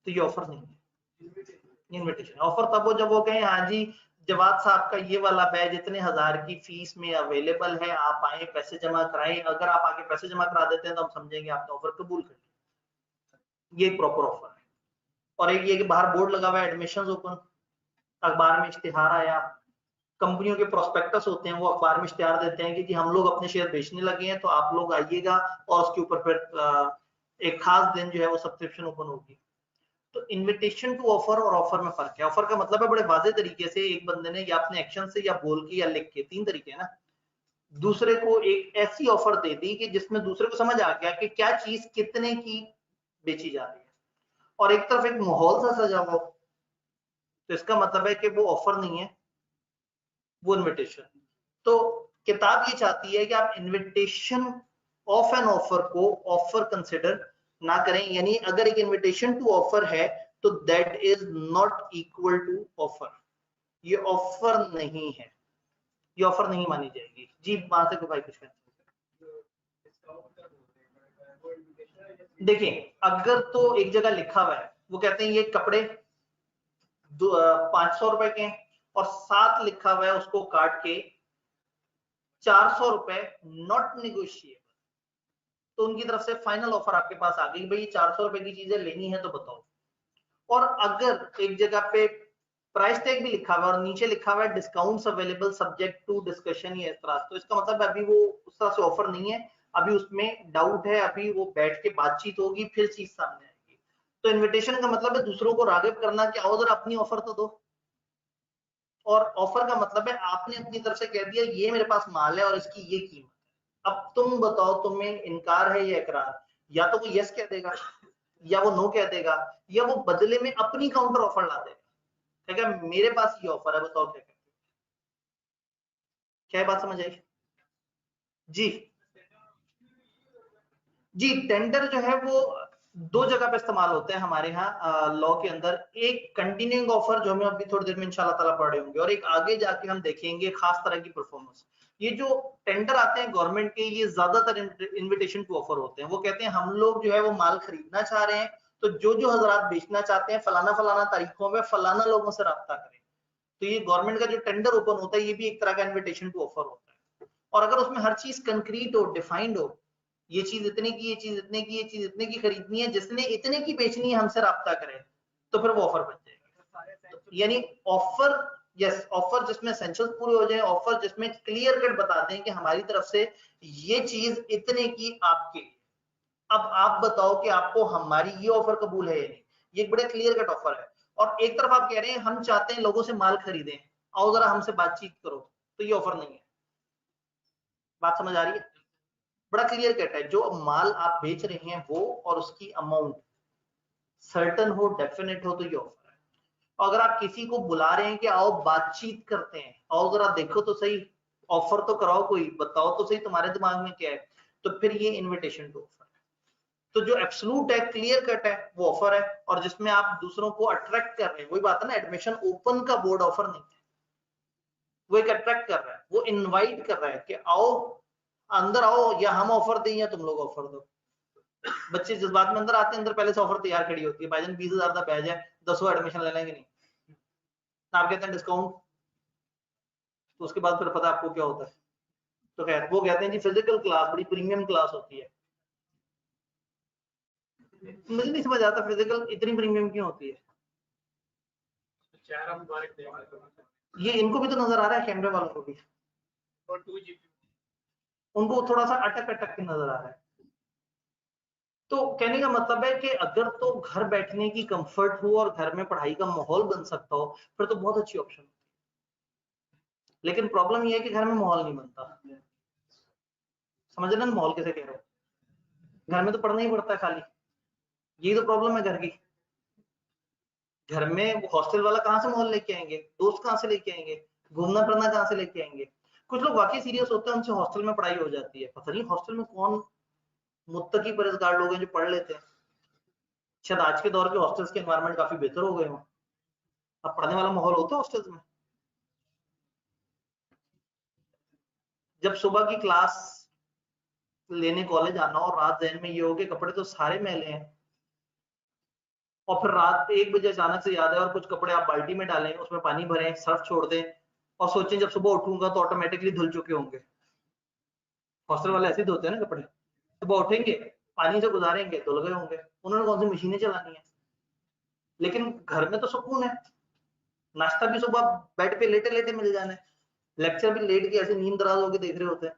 तो ये ऑफर नहीं है, इनविटेशन। ऑफर तब हो जब वो कहें हाँ जी जवाद साहब का ये वाला बैच इतने हजार की फीस में अवेलेबल है, आप आए पैसे जमा कराएं, अगर आप आके पैसे जमा करा देते हैं तो हम समझेंगे आपने ऑफर कबूल कर लिया, ये प्रॉपर ऑफर है। और एक ये कि बाहर बोर्ड लगा हुआ है एडमिशंस ओपन, अखबार में इश्तिहार आया, कंपनियों के प्रोस्पेक्टस होते हैं वो अखबार में इश्तिहार देते हैं कि जी हम लोग अपने शेयर बेचने लगे हैं, तो आप लोग आइएगा, और उसके ऊपर फिर एक खास दिन जो है वो सब्सक्रिप्शन ओपन होगी। तो इनविटेशन टू ऑफर और ऑफर में फर्क है। ऑफर का मतलब है बड़े वाजे तरीके से एक बंदे ने या अपने एक्शन से या बोल के या लिख के, तीन तरीके है ना, दूसरे को एक ऐसी ऑफर दे दी कि जिसमें दूसरे को समझ आ गया कि क्या चीज कितने की बेची जा रही है, और एक तरफ एक माहौल सा सजा हुआ, तो इसका मतलब है कि वो ऑफर नहीं है, वो इनविटेशन। तो किताब ये चाहती है कि आप इनविटेशन ऑफ एन ऑफर को ऑफर कंसिडर ना करें, यानी अगर एक इनविटेशन टू ऑफर है तो that is not equal to offer, ये ऑफर नहीं है, ये ऑफर नहीं मानी जाएगी। जी वहां से भाई कुछ कहते देखिए, अगर तो एक जगह लिखा हुआ है, वो कहते हैं ये कपड़े 500 रुपए के, और साथ लिखा हुआ है उसको काट के 400 रुपए नॉट निगोशिएबल, तो उनकी तरफ से फाइनल ऑफर आपके पास आ गई, भाई 400 रुपए की चीजें लेनी है तो बताओ। और अगर एक जगह पे प्राइस टैग भी लिखा हुआ है और नीचे लिखा हुआ है discounts available subject to discussion या इस तरह, तो इसका मतलब अभी वो उस तरह से ऑफर नहीं है, अभी उसमें डाउट है, अभी वो बैठ के बातचीत होगी फिर चीज सामने आएगी। तो इनविटेशन का मतलब है दूसरों को रागिब करना कि आओ जरा अपनी ऑफर तो दो, और ऑफर का मतलब है आपने अपनी तरफ से कह दिया ये मेरे पास माल है और इसकी ये कीमत है, अब तुम बताओ तुम्हें इनकार है या इकरार, या तो वो यस कह देगा या वो नो कह देगा, या वो बदले में अपनी काउंटर ऑफर ला देगा, ठीक है मेरे पास ये ऑफर है बताओ क्या कहते हो। क्या बात समझ आई? जी जी, टेंडर जो है वो दो जगह पे इस्तेमाल होते हैं हमारे यहाँ लॉ के अंदर, एक कंटिन्यूइंग ऑफर जो हम अभी थोड़ी देर में इंशाल्लाह ताला पढ़ रहे होंगे, और एक आगे जाके हम देखेंगे खास तरह की परफॉर्मेंस। ये जो टेंडर आते हैं गवर्नमेंट के, ये ज्यादातर इनविटेशन टू ऑफर होते हैं। वो कहते हैं हम लोग जो है वो माल खरीदना चाह रहे हैं, तो जो जो हजरात बेचना चाहते हैं फलाना फलाना तारीखों में फलाना लोगों से राब्ता करें। तो ये गवर्नमेंट का जो टेंडर ओपन होता है ये भी एक तरह का इनविटेशन टू ऑफर होता है। और अगर उसमें हर चीज कंक्रीट हो, डिफाइंड हो, ये चीज इतने की, ये चीज इतने की, ये चीज इतने की खरीदनी है, जिसने इतने की बेचनी है हमसे राब्ता करे, तो फिर वो ऑफर बन जाएगा। तो यानी ऑफर, यस ऑफर जिसमें एसेंशियल्स पूरे हो जाए, ऑफर जिसमें क्लियर कट बता दें कि हमारी तरफ से ये चीज इतने की आपके, अब आप बताओ कि आपको हमारी ये ऑफर कबूल है या नहीं, ये एक बड़ा क्लियर कट ऑफर है। और एक तरफ आप कह रहे हैं हम चाहते हैं लोगों से माल खरीदें, आओ जरा हमसे बातचीत करो, तो ये ऑफर नहीं है। बात समझ आ रही है? बड़ा क्लियर कट है, जो माल आप बेच रहे हैं वो और उसकी अमाउंट सर्टन हो, डेफिनेट हो, तो ये ऑफर है। और अगर आप किसी को बुला रहे हैं कि आओ बातचीत करते हैं, आओ जरा देखो तो सही, ऑफर तो कराओ, कोई बताओ तो सही तुम्हारे दिमाग में क्या है, तो फिर ये इनविटेशन टू ऑफर है। तो जो एब्सोल्यूट है, क्लियर कट है, वो ऑफर है, और जिसमें आप दूसरों को अट्रैक्ट कर रहे हैं, वही बात है ना, एडमिशन ओपन का बोर्ड ऑफर नहीं है, वो एक अट्रैक्ट कर रहा है, वो इनवाइट कर रहा है कि आओ अंदर आओ, या हम ऑफर दें या तुम लोग ऑफर दो। बच्चे जज्बात में अंदर आते हैं, अंदर पहले से ऑफर तैयार खड़ी होती है, भाईजान 20,000 का बैच है, 10 एडमिशन ले लेंगे, नहीं आप कहते हैं डिस्काउंट, तो उसके बाद फिर पता आपको क्या होता है। तो खैर वो कहते हैं जी फिजिकल क्लास बड़ी प्रीमियम क्लास होती है। मुझे नहीं समझ आता फिजिकल इतनी प्रीमियम क्यों होती है। चेहरा मुबारक देगा, ये इनको भी तो नजर आ रहा है, कैमरे वालों को भी, और 2 GB उनको थोड़ा सा अटक अटक के नजर आ रहा है। तो कहने का मतलब है कि अगर तो घर बैठने की कंफर्ट हो और घर में पढ़ाई का माहौल बन सकता हो, फिर तो बहुत अच्छी ऑप्शन होती है। लेकिन प्रॉब्लम ये है कि घर में माहौल नहीं बनता। समझ रहे ना माहौल कैसे कह रहे हो, घर में तो पढ़ना ही पड़ता है खाली, यही तो प्रॉब्लम है घर की। घर में हॉस्टल वाला कहाँ से माहौल लेके आएंगे, दोस्त कहाँ से लेके आएंगे, घूमना फिरना कहाँ से लेके आएंगे। कुछ लोग वाकई सीरियस होते हैं, उनसे हॉस्टल में पढ़ाई हो जाती है, पता नहीं हॉस्टल में कौन मुत्तकी परहेजगार लोग हैं जो पढ़ लेते हैं। शायद आज के दौर के हॉस्टल्स के एनवायरनमेंट काफी बेहतर हो गए हों, अब पढ़ने वाला माहौल होता है हॉस्टल्स में। जब सुबह की क्लास लेने कॉलेज आना और रात जहन में ये हो कि कपड़े तो सारे मैले हैं, और फिर रात 1 बजे अचानक से याद है और कुछ कपड़े आप बाल्टी में डालें, उसमें पानी भरें, सर्फ छोड़ दें और सोचें जब सुबह उठूंगा तो ऑटोमेटिकली धुल चुके होंगे। हॉस्टल वाले ऐसे धोते हैं ना कपड़े, सुबह उठेंगे पानी से गुजारेंगे धुल गए होंगे, उन्होंने कौन सी मशीनें चलानी है। लेकिन घर में तो सुकून है, नाश्ता भी सुबह बेड पे लेटे लेटे मिल जाना है, लेक्चर भी लेट के ऐसे नींद दराज होकर देख रहे होते हैं।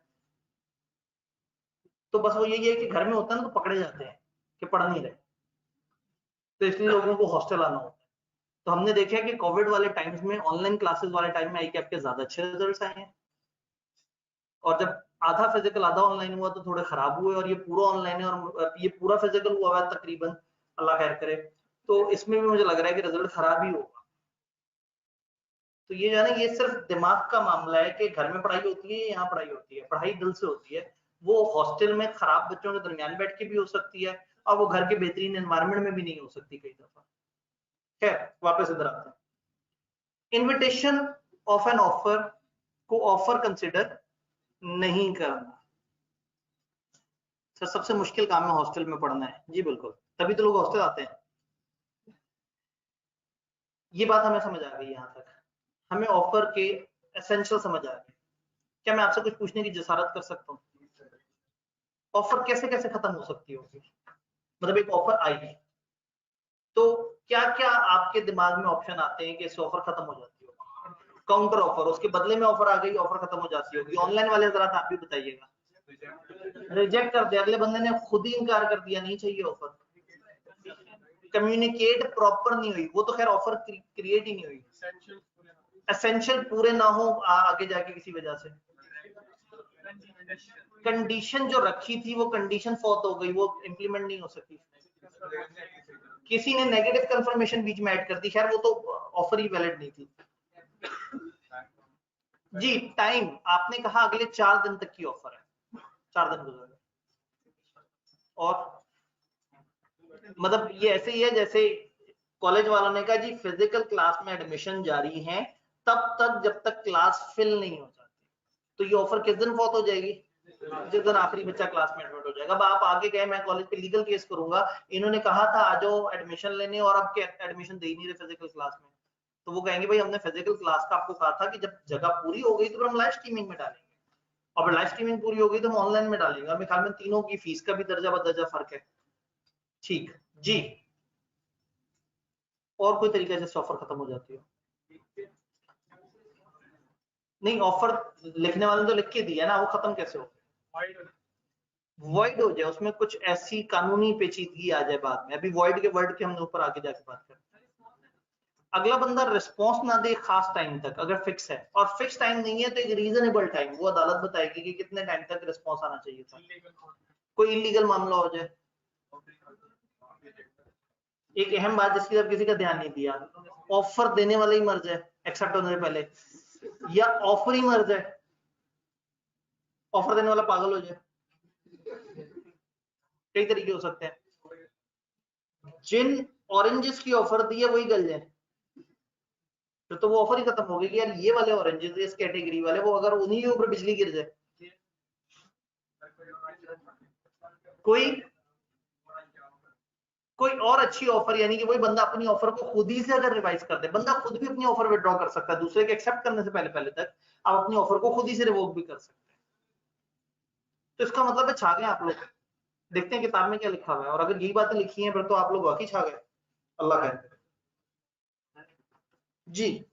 तो बस वो यही है कि घर में होता है ना तो पकड़े जाते हैं कि पढ़ नहीं रहे, तो इसलिए लोगों को हॉस्टल आना होता है। तो हमने देखा है कि कोविड वाले टाइम्स में, ऑनलाइन क्लासेस वाले टाइम में ICAP के ज्यादा अच्छे रिजल्ट्स आए हैं, और जब आधा फिजिकल आधा ऑनलाइन हुआ तो थोड़े खराब हुए, और ये पूरा ऑनलाइन है और ये पूरा फिजिकल हुआ है तकरीबन, अल्लाह खैर करे, तो इसमें भी मुझे लग रहा है कि रिजल्ट खराब ही होगा। तो ये जो है ना, ये सिर्फ दिमाग का मामला है कि घर में पढ़ाई होती है, यहाँ पढ़ाई होती है, पढ़ाई दिल से होती है। वो हॉस्टल में खराब बच्चों के दरमियान बैठ के भी हो सकती है, और वो घर के बेहतरीन एनवायरनमेंट में भी नहीं हो सकती कई दफा। खैर वापस इधर आते हैं। इन्विटेशन ऑफ एन ऑफर को ऑफर कंसिडर नहीं करना। सर सबसे मुश्किल काम है हॉस्टल में पढ़ना है, जी बिल्कुल, तभी तो लोग हॉस्टल आते हैं। ये बात हमें समझ आ गई, यहाँ तक हमें ऑफर के एसेंशियल समझ आ गए। क्या मैं आपसे कुछ पूछने की जसारत कर सकता हूँ, ऑफर कैसे कैसे खत्म हो सकती होगी? मतलब एक ऑफर आई तो क्या क्या आपके दिमाग में ऑप्शन आते हैं कि इससे ऑफर खत्म हो जाती होगी? काउंटर ऑफर, उसके बदले में ऑफर आ गई, ऑफर खत्म हो जाती होगी। ऑनलाइन वाले जरा आप भी बताइएगा। रिजेक्ट कर दिया, अगले बंदे ने खुद ही इनकार कर दिया, नहीं चाहिए ऑफर। कम्युनिकेट प्रॉपर नहीं हुई, वो तो खैर ऑफर क्रिएट ही नहीं हुई। एसेंशियल पूरे ना हो आगे जाके किसी वजह से, कंडीशन जो रखी थी वो कंडीशन फॉल्ट हो गई, वो इंप्लीमेंट नहीं हो सकी। किसी ने नेगेटिव कंफर्मेशन बीच में ऐड कर दी, खैर वो तो ऑफर ही वैलिड नहीं थी। जी टाइम, आपने कहा अगले 4 दिन तक की ऑफर है, 4 दिन गुजर गए, और मतलब ये ऐसे ही है जैसे कॉलेज वालों ने कहा जी फिजिकल क्लास में एडमिशन जारी है तब तक जब तक क्लास फिल नहीं हो जाती। तो ये ऑफर किस दिन फॉत हो जाएगी? जिस दिन आखिरी बच्चा क्लास में एडमिट हो जाएगा। अब आप आगे गए मैं कॉलेज पे लीगल केस करूंगा, इन्होंने कहा था आ जाओ एडमिशन लेने और अब एडमिशन दे ही नहीं रहे फिजिकल क्लास में, तो वो कहेंगे भाई हमने फिजिकल क्लास का आपको कहा था कि जब जगह पूरी हो गई तो फिर हम लाइव स्ट्रीमिंग में डालेंगे, और लाइव स्ट्रीमिंग पूरी हो गई तो हम ऑनलाइन में डालेंगे। मेरे ख्याल में तीनों की फीस का भी दर्जा बदर्जा फर्क है। ठीक जी, और कोई तरीका जिससे ऑफर खत्म हो जाती हो? नहीं, ऑफर लिखने वाले ने तो लिख के दिया ना, वो खत्म कैसे हो? वॉइड हो जाए, उसमें कुछ ऐसी कानूनी पेचीदगी आ जाए बाद में। अभी वॉइड के वर्ड के हमने ऊपर आगे जाके बात करें। अगला बंदा रिस्पॉन्स ना दे खास टाइम तक, अगर फिक्स है, और फिक्स टाइम नहीं है तो एक रीजनेबल टाइम, वो अदालत बताएगी कि कितने टाइम तक रिस्पॉन्स आना चाहिए था। कोई इलीगल मामला हो जाए, एक अहम बात जिसकी तरफ किसी का ध्यान नहीं दिया, ऑफर देने वाला ही मर जाए एक्सेप्ट होने से पहले, या ऑफर ही मर जाए, ऑफर देने वाला पागल हो जाए, कई तरीके हो सकते हैं। जिन ऑरेंजेस की ऑफर दी है वही गल जाए, फिर तो वो ऑफर ही खत्म हो गई कि यार ये वाले ऑरेंजेस इस कैटेगरी वाले, वो अगर उन्हीं के ऊपर बिजली गिर जाए, कोई और अच्छी ऑफर, यानी कि वही बंदा अपनी ऑफर को खुद ही से अगर रिवाइज कर दे, बंदा खुद भी अपनी ऑफर विड्रॉ कर सकता है दूसरे के एक्सेप्ट करने से पहले पहले तक, आप अपनी ऑफर को खुद ही से रिवोक भी कर सकते हैं। तो इसका मतलब है छा गए आप लोग। देखते हैं किताब में क्या लिखा हुआ है, और अगर यही बातें लिखी हैं फिर तो आप लोग वाकई छा गए। अल्लाह खैर जी।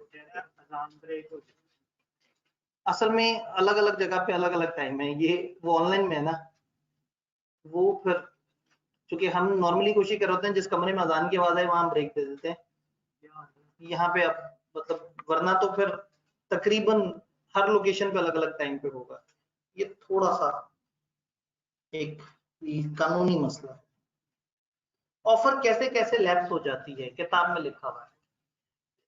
असल में अलग अलग जगह पे अलग अलग टाइम है, ये वो ऑनलाइन में है ना, वो फिर क्योंकि हम नॉर्मली कोशिश कर रहे होते हैं जिस कमरे में अजान की आवाज है वहां ब्रेक दे देते हैं, यहाँ पे अब मतलब वरना तो फिर तकरीबन हर लोकेशन पे अलग अलग टाइम पे होगा। ये थोड़ा सा एक कानूनी मसला है। ऑफर कैसे कैसे लैप्स हो जाती है, किताब में लिखा हुआ है,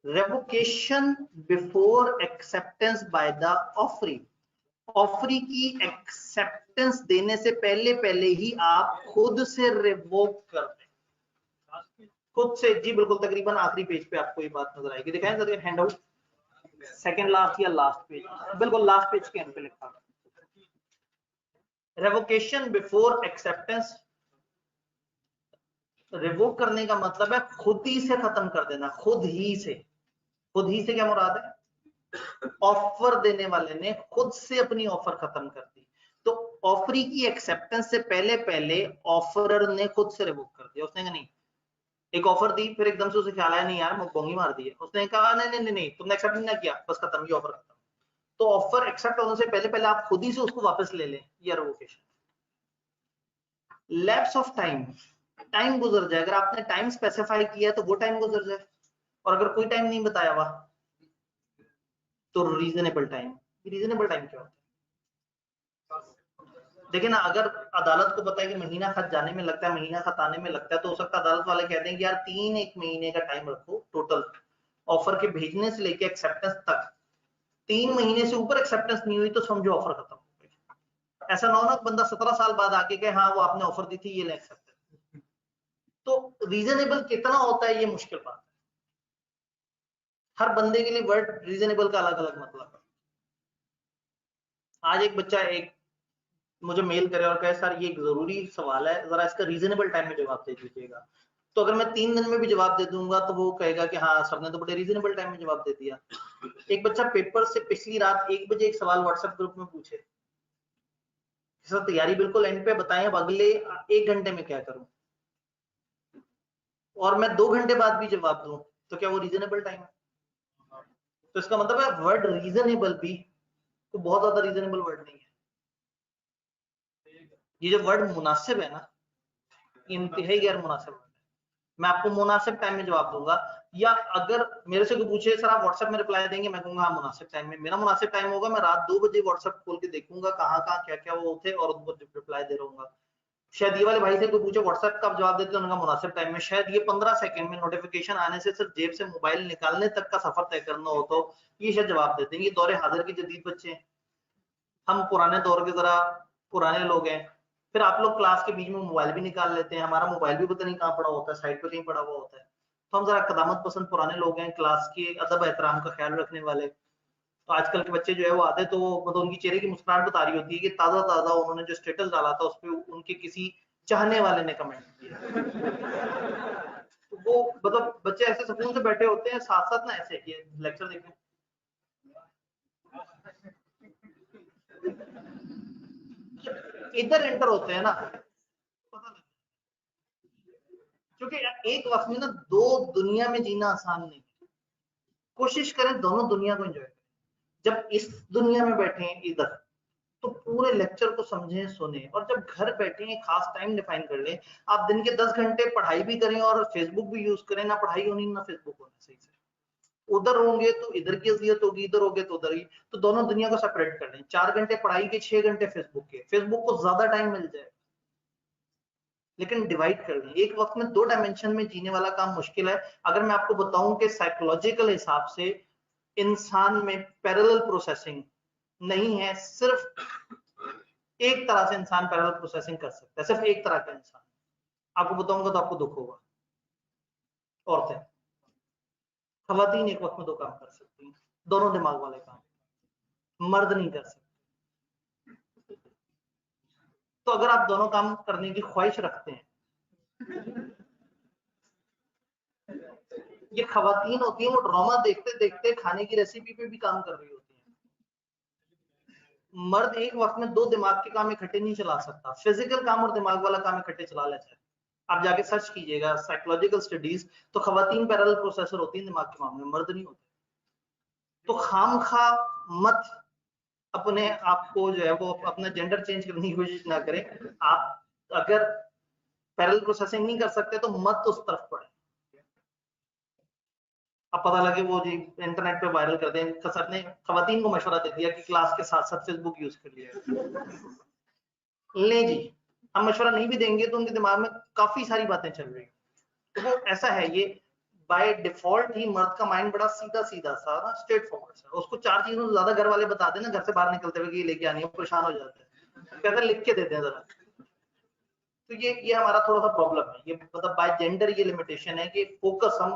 revocation before acceptance by the offeree. Offeree की एक्सेप्टेंस देने से पहले पहले ही आप खुद से रिवोक कर दें, खुद से। जी बिल्कुल, तकरीबन आखिरी पेज पे आपको ये बात नजर आएगी, दिखाएं जरा हैंड आउट, सेकंड लास्ट या लास्ट पेज, बिल्कुल लास्ट पेज के एंड पे लिखा है, रेवोकेशन बिफोर एक्सेप्टेंस। रिवोक करने का मतलब है खुद ही से खत्म कर देना, खुद ही से। खुद ही से क्या मुराद है, ऑफर देने वाले ने खुद से अपनी ऑफर खत्म कर दी, तो ऑफरी की एक्सेप्टेंस से पहले पहले ऑफरर ने खुद से रिवोक कर दिया। उसने कहा नहीं, एक ऑफर दी, फिर एकदम से उसे ख्याल आया नहीं यार बोंगी मार दी है, उसने कहा नहीं नहीं नहीं नहीं तुमने एक्सेप्ट नहीं किया, बस खत्म, ये ऑफर खत्म। तो ऑफर एक्सेप्ट होने से पहले पहले आप खुद ही से उसको वापस ले लें, ये revocation. Lapse of time, time गुजर जाए, अगर आपने टाइम स्पेसिफाई किया तो वो टाइम गुजर जाए, और अगर कोई टाइम नहीं बताया हुआ तो रीजनेबल टाइम। रीजनेबल टाइम क्या होता है, देखिए ना, अगर अदालत को पता है कि महीना खत जाने में लगता है, महीना खत आने में लगता है, तो हो सकता है अदालत वाले कहते हैं कि यार एक महीने का टाइम रखो टोटल, ऑफर के भेजने से लेके एक्सेप्टेंस तक। 3 महीने से ऊपर एक्सेप्टेंस नहीं हुई तो समझो ऑफर खत्म हो गई। ऐसा ना हो ना बंदा 17 साल बाद आके कहे हाँ वो आपने ऑफर दी थी, ये ले एक्सेप्ट। तो रीजनेबल कितना होता है ये मुश्किल बात है, हर बंदे के लिए वर्ड रीजनेबल का अलग अलग मतलब है। आज एक बच्चा एक मुझे मेल करे और कहे सर ये एक जरूरी सवाल है, जरा इसका रीजनेबल टाइम में जवाब दे दीजिएगा, तो अगर मैं 3 दिन में भी जवाब दे दूंगा तो वो कहेगा कि हाँ सर ने तो बड़े रीजनेबल टाइम में जवाब दे दिया। एक बच्चा पेपर से पिछली रात 1 बजे एक सवाल व्हाट्सएप ग्रुप में पूछे, सर तैयारी बिल्कुल एंड पे बताएं, अब अगले 1 घंटे में क्या करूं, और मैं 2 घंटे बाद भी जवाब दूं, तो क्या वो रीजनेबल टाइम है? तो इसका मतलब है वर्ड रीजनेबल भी तो बहुत ज्यादा रीजनेबल वर्ड नहीं है। ये जो वर्ड मुनासिब है ना, इंतहाई गैर मुनासिब है। मैं आपको मुनासिब टाइम में जवाब दूंगा, या अगर मेरे से कोई पूछे सर आप व्हाट्सएप में रिप्लाई देंगे, मैं कहूंगा हाँ मुनासिब टाइम में। मेरा मुनासिब टाइम होगा मैं रात 2 बजे व्हाट्सएप खोल के देखूंगा कहाँ कहाँ क्या क्या वो थे और उनको रिप्लाई दे रहूंगा। शायद ये वाले भाई से कोई पूछे व्हाट्सएप का आप जवाब देते उनका मुनासिब टाइम में, शायद ये 15 सेकंड में नोटिफिकेशन आने से सिर्फ जेब से मोबाइल निकालने तक का सफर तय करना हो तो ये शायद जवाब देते हैं। ये दौरे हाजिर के जदीद बच्चे हैं, हम पुराने दौर के जरा पुराने लोग हैं। फिर आप लोग क्लास के बीच में मोबाइल भी निकाल लेते हैं, हमारा मोबाइल भी पता नहीं कहाँ पड़ा होता है, साइड पे कहीं पड़ा हुआ होता है। तो हम जरा कदामत पसंद पुराने लोग हैं, क्लास के अदब एहतराम का ख्याल रखने वाले। तो आजकल के बच्चे जो है वो आते तो मतलब उनकी चेहरे की मुस्कुराहट बता रही होती है कि ताजा ताजा उन्होंने जो स्टेटस डाला था उस पर उनके किसी चाहने वाले ने कमेंट किया। तो वो मतलब बच्चे ऐसे सुकून से बैठे होते हैं, साथ साथ ना ऐसे ये लेक्चर देखें, इधर एंटर होते हैं ना पता लगता है। क्योंकि एक वक्त में ना दो दुनिया में जीना आसान नहीं है, कोशिश करें दोनों दुनिया को एंजॉय करें। जब इस दुनिया में बैठे हैं इधर तो पूरे लेक्चर को समझें सुने, और जब घर बैठे हैं खास टाइम डिफाइन कर लें। आप दिन के 10 घंटे पढ़ाई भी करें और फेसबुक भी यूज करें, ना पढ़ाई होनी ना फेसबुक होना सही से, उधर होंगे तो इधर की अजियत होगी, इधर होगे तो उधर ही। तो दोनों दुनिया को सेपरेट कर लें, 4 घंटे पढ़ाई के 6 घंटे फेसबुक के, फेसबुक को ज्यादा टाइम मिल जाए, लेकिन डिवाइड कर लें। एक वक्त में 2 डायमेंशन में जीने वाला काम मुश्किल है। अगर मैं आपको बताऊं कि साइकोलॉजिकल हिसाब से इंसान में पैरेलल प्रोसेसिंग नहीं है, सिर्फ एक तरह से इंसान पैरेलल प्रोसेसिंग कर सकता है, सिर्फ एक तरह का इंसान। आपको बताऊंगा तो आपको दुख होगा, औरतें, खवातीन एक वक्त में 2 काम कर सकती हैं, दोनों दिमाग वाले काम, मर्द नहीं कर सकते। तो अगर आप दोनों काम करने की ख्वाहिश रखते हैं, ये खवातीन होती है, वो ड्रामा देखते देखते खाने की रेसिपी पे भी काम कर रही होती है। मर्द एक वक्त में 2 दिमाग के काम इकट्ठे नहीं चला सकता, फिजिकल काम और दिमाग वाला काम इकट्ठे चला लेता है। आप जाके सर्च कीजिएगा साइकोलॉजिकल स्टडीज, तो खवातीन पैरेलल प्रोसेसर होती है दिमाग के मामले में, मर्द नहीं होते। तो खामखा मत अपने आप को जो है वो अपना जेंडर चेंज करने की कोशिश ना करें। आप अगर पैरेलल प्रोसेसिंग नहीं कर सकते तो मत उस तरफ पड़े। अब पता लगे वो जी इंटरनेट पे वायरल कर दें, सर ने खवातीन को मशवरा दे दिया कि क्लास के साथ साथ फेसबुक यूज कर लिया। ले जी, हम मशवरा नहीं भी देंगे तो उनके दिमाग में काफी सारी बातें चल रही। तो वो ऐसा है, ये बाय डिफॉल्ट ही मर्द का माइंड बड़ा सीधा सीधा सा ना, स्ट्रेट फॉरवर्ड सा। उसको 4 चीजों से ज्यादा घर वाले बता देना घर से बाहर निकलते हुए कि ये लेके आनी है, परेशान हो जाते हैं, कहते लिख के देते हैं जरा। तो ये हमारा थोड़ा सा प्रॉब्लम है। ये मतलब बाय जेंडर ये लिमिटेशन है कि फोकस, हम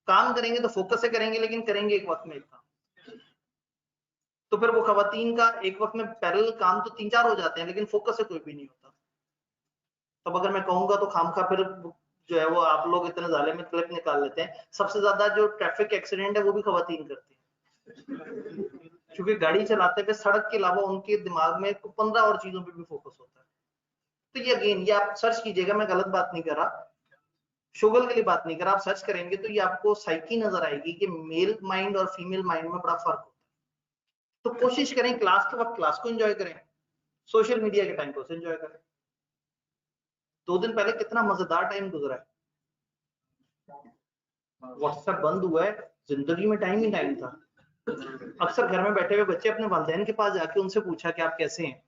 काम करेंगे तो फोकस से करेंगे, लेकिन करेंगे एक वक्त में एक काम। तो फिर वो खवातीन का एक वक्त में पैरेलल काम तो 3-4 हो जाते हैं, लेकिन फोकस से कोई भी नहीं होता। तब अगर मैं कहूंगा तो खामखा फिर जो है वो आप लोग इतने जाले में क्लिप निकाल लेते हैं। सबसे ज्यादा जो ट्रैफिक एक्सीडेंट है वो भी खवातीन करती है, क्योंकि गाड़ी चलाते हुए सड़क के अलावा उनके दिमाग में 15 और चीजों पे भी फोकस होता है। तो ये अगेन, ये आप सर्च कीजिएगा, मैं गलत बात नहीं कर रहा, शुगल के लिए बात नहीं कर रहा, आप सर्च करेंगे तो ये आपको साइकी नजर आएगी कि मेल माइंड और फीमेल माइंड में बड़ा फर्क होता है। तो कोशिश करें क्लास के वक्त क्लास को एंजॉय करें, सोशल मीडिया के टाइम को एंजॉय करें। 2 दिन पहले कितना मजेदार टाइम गुजरा है, व्हाट्सएप बंद हुआ है, जिंदगी में टाइम ही टाइम था। अक्सर घर में बैठे हुए बच्चे अपने वालिदैन के पास जाके उनसे पूछा कि आप कैसे हैं,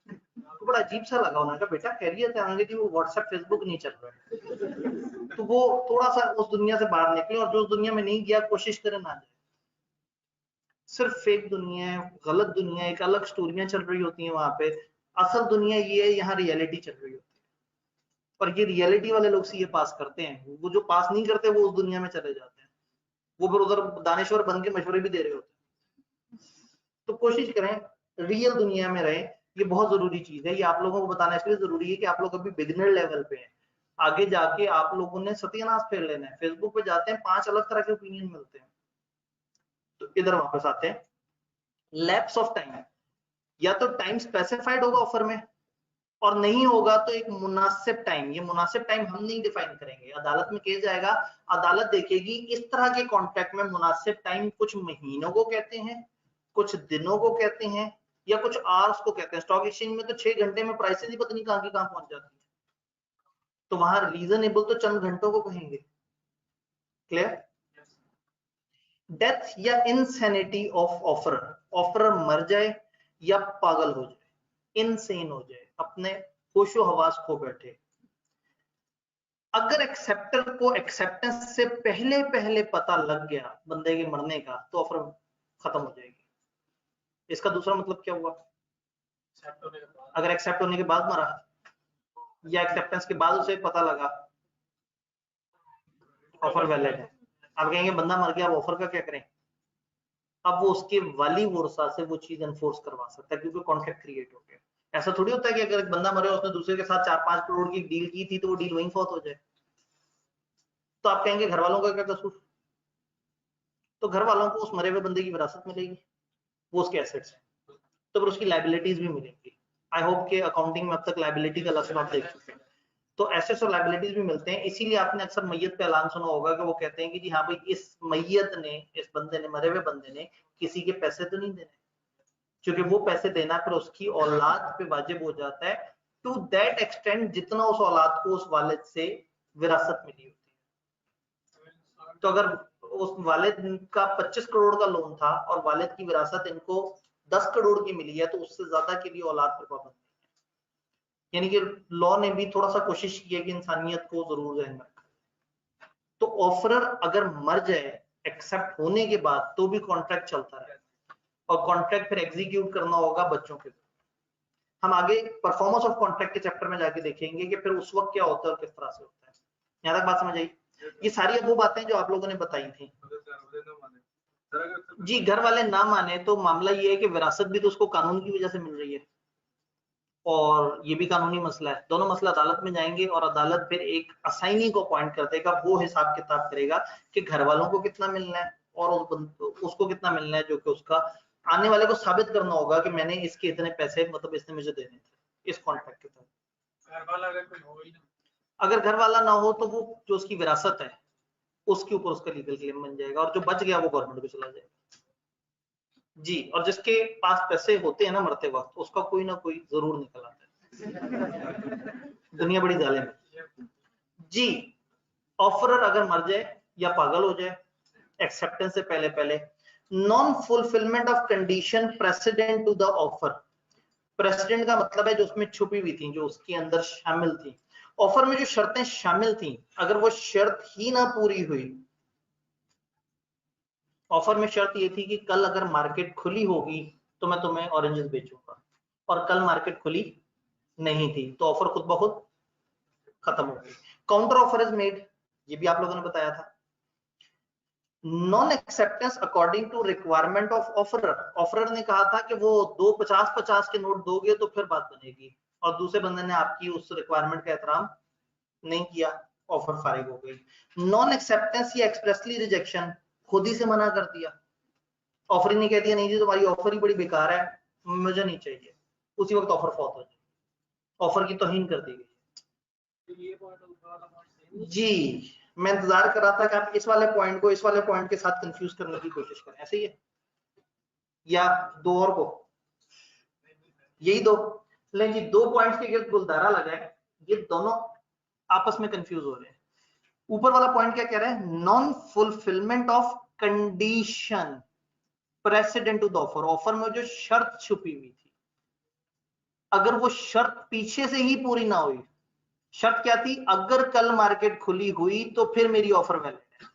तो बड़ा अजीब सा लगा। उन्होंने कहा बेटा खैरियत है, आगे वो व्हाट्सएप फेसबुक नहीं चल रहा है। तो वो थोड़ा सा उस दुनिया से बाहर निकले, और जो उस दुनिया में नहीं गया कोशिश करे ना जाए। सिर्फ फेक दुनिया है, गलत दुनिया है, एक अलग स्टोरियां चल रही होती हैं वहां पे। असल दुनिया ये है, यहाँ रियलिटी चल रही होती है, और ये रियलिटी वाले लोग से ये पास करते हैं। वो जो पास नहीं करते वो उस दुनिया में चले जाते हैं, वो फिर उधर दानेश्वर बन के मशवरे भी दे रहे होते हैं। तो कोशिश करें रियल दुनिया में रहें, ये बहुत जरूरी चीज है। ये आप लोगों को बताना इसलिए जरूरी है कि आप लोग अभी बिगिनर लेवल पे हैं, आगे जाके आप लोगों ने सत्यानाश फेर लेना है। फेसबुक पे जाते हैं 5 अलग तरह के ओपिनियन मिलते हैं। तो इधर वापस आते हैं, लैप्स ऑफ टाइम, या तो टाइम स्पेसिफाइड होगा ऑफर में, और नहीं होगा तो एक मुनासिब टाइम। ये मुनासिब टाइम हम नहीं डिफाइन करेंगे, अदालत में केस जाएगा, अदालत देखेगी इस तरह के कॉन्ट्रैक्ट में मुनासिब टाइम कुछ महीनों को कहते हैं, कुछ दिनों को कहते हैं, या कुछ आवर्स को कहते हैं। स्टॉक एक्सचेंज में तो 6 घंटे में प्राइसेस ही पता नहीं कहां की कहां पहुंच जाती है, तो वहां रीजनेबल तो चंद घंटों को कहेंगे। क्लियर? डेथ या इनसैनिटी ऑफ ऑफर, ऑफर मर जाए या पागल हो जाए, इनसेन हो जाए, अपने होशो हवास खो बैठे। अगर एक्सेप्टर को एक्सेप्टेंस से पहले पहले पता लग गया बंदे के मरने का, तो ऑफर खत्म हो जाएगी। इसका दूसरा मतलब क्या हुआ? अगर एक्सेप्ट होने के बाद मरा, या एक्सेप्टेंस के बाद उसे पता लगा ऑफर वैलिड है, आप कहेंगे बंदा मर गया, अब ऑफर का क्या करें? अब वो उसके वाली वर्षा से वो चीज एनफोर्स करवा सकता है, क्योंकि कॉन्ट्रैक्ट क्रिएट हो गया। ऐसा थोड़ी होता है कि अगर एक बंदा मरे उसने दूसरे के साथ 4-5 करोड़ की डील की थी तो वो डील वहीं फौत हो जाए। तो आप कहेंगे घर वालों का क्या कसूर? तो घर वालों को उस मरे हुए बंदे की विरासत मिलेगी, वो उसके एसेट्स हैं, तो फिर उसकी लाइबिलिटीज भी मिलेंगी। आई होप के अकाउंटिंग में अब तक लाइबिलिटी का लफ्ज आप देख चुके हैं। तो एसेट्स और लाइबिलिटीज भी मिलते हैं। इसीलिए आपने अक्सर मैयत पे ऐलान सुना होगा कि वो कहते हैं कि जी हाँ भाई, इस मैयत ने, इस बंदे ने, मरे हुए बंदे ने किसी के पैसे तो नहीं देने, क्योंकि वो पैसे देना फिर उसकी औलाद पे वाजिब हो जाता है, टू दैट एक्सटेंट जितना उस औलाद को उस वालिद से विरासत मिली होती है। तो अगर उस वालिद का 25 करोड़ का लोन था और वालिद की विरासत इनको 10 करोड़ की मिली है, तो उससे ज्यादा के लिए औलाद पर पाबंदी है। यानी कि लॉ ने भी थोड़ा सा कोशिश की है कि इंसानियत को जरूर ध्यान रखा। तो ऑफरर अगर मर जाए एक्सेप्ट होने के बाद, तो भी कॉन्ट्रैक्ट चलता रहे, और कॉन्ट्रैक्ट फिर एग्जीक्यूट करना होगा बच्चों के। हम आगे परफॉर्मेंस ऑफ कॉन्ट्रैक्ट के चैप्टर में जाके देखेंगे कि फिर उस वक्त क्या होता है और किस तरह से होता है। यहां तक बात समझ आई? ये सारी वो बातें जो आप लोगों ने बताई थी। जी, घर वाले ना माने तो मामला ये है कि विरासत भी तो उसको कानून की वजह से मिल रही है और ये भी कानूनी मसला है। दोनों मसला अदालत में जाएंगे और अदालत फिर एक असाइनी को अपॉइंट कर देगा, वो हिसाब किताब करेगा कि घर वालों को कितना मिलना है और उसको कितना मिलना है, जो कि उसका आने वाले को साबित करना होगा कि मैंने इसके इतने पैसे मतलब इसने मुझे देने थे इस कॉन्ट्रैक्ट के तहत। अगर घर वाला ना हो तो वो जो उसकी विरासत है उसके ऊपर उसका लीगल क्लेम बन जाएगा और जो बच गया वो गवर्नमेंट को चला जाएगा। जी, और जिसके पास पैसे होते हैं ना मरते वक्त, उसका कोई ना कोई जरूर निकल आता है। दुनिया बड़ी जालिम है। जी, ऑफरर अगर मर जाए या पागल हो जाए एक्सेप्टेंस से पहले पहले, non fulfilment of condition precedent to the offer. Precedent का मतलब है जो उसमें छुपी हुई थी, जो उसके अंदर शामिल थी। ऑफर में जो शर्तें शामिल थी, अगर वो शर्त ही ना पूरी हुई, ऑफर में शर्त ये थी कि कल अगर मार्केट खुली होगी तो मैं तुम्हें ऑरेंजेस बेचूंगा, और कल मार्केट खुली नहीं थी तो ऑफर खुद ब खुद खत्म हो गई। काउंटर ऑफर इज मेड, ये भी आप लोगों ने बताया था। Non acceptance according to requirement of offerer. Offerer ने कहा था कि वो 2 50-50 के नोट दोगे तो फिर बात बनेगी, और दूसरे बंदे ने आपकी उस रिक्वायरमेंट का एहतराम नहीं किया, ऑफर फारिग हो गई। नॉन एक्सेप्टेंस या एक्सप्रेसली रिजेक्शन, खुद ही से मना कर दिया। ऑफर ही नहीं कह दिया नहीं जी तुम्हारी ऑफर ही बड़ी बेकार है, मुझे नहीं चाहिए, उसी वक्त ऑफर फौत हो जाए, ऑफर की तौहीन कर दी गई। जी, मैं इंतजार कर रहा था कि आप इस वाले पॉइंट को इस वाले पॉइंट के साथ कंफ्यूज करने की कोशिश करें, ऐसे ही है या दो और को, यही दो ले जी, 2 पॉइंट्स के गिर्द गुलदारा लगा है, ये दोनों आपस में कंफ्यूज हो रहे हैं। ऊपर वाला पॉइंट क्या कह रहा है, non fulfilment of condition precedent to the offer. Offer में जो शर्त छुपी हुई थी, अगर वो शर्त पीछे से ही पूरी ना हुई, शर्त क्या थी, अगर कल मार्केट खुली हुई तो फिर मेरी ऑफर वैलिड है,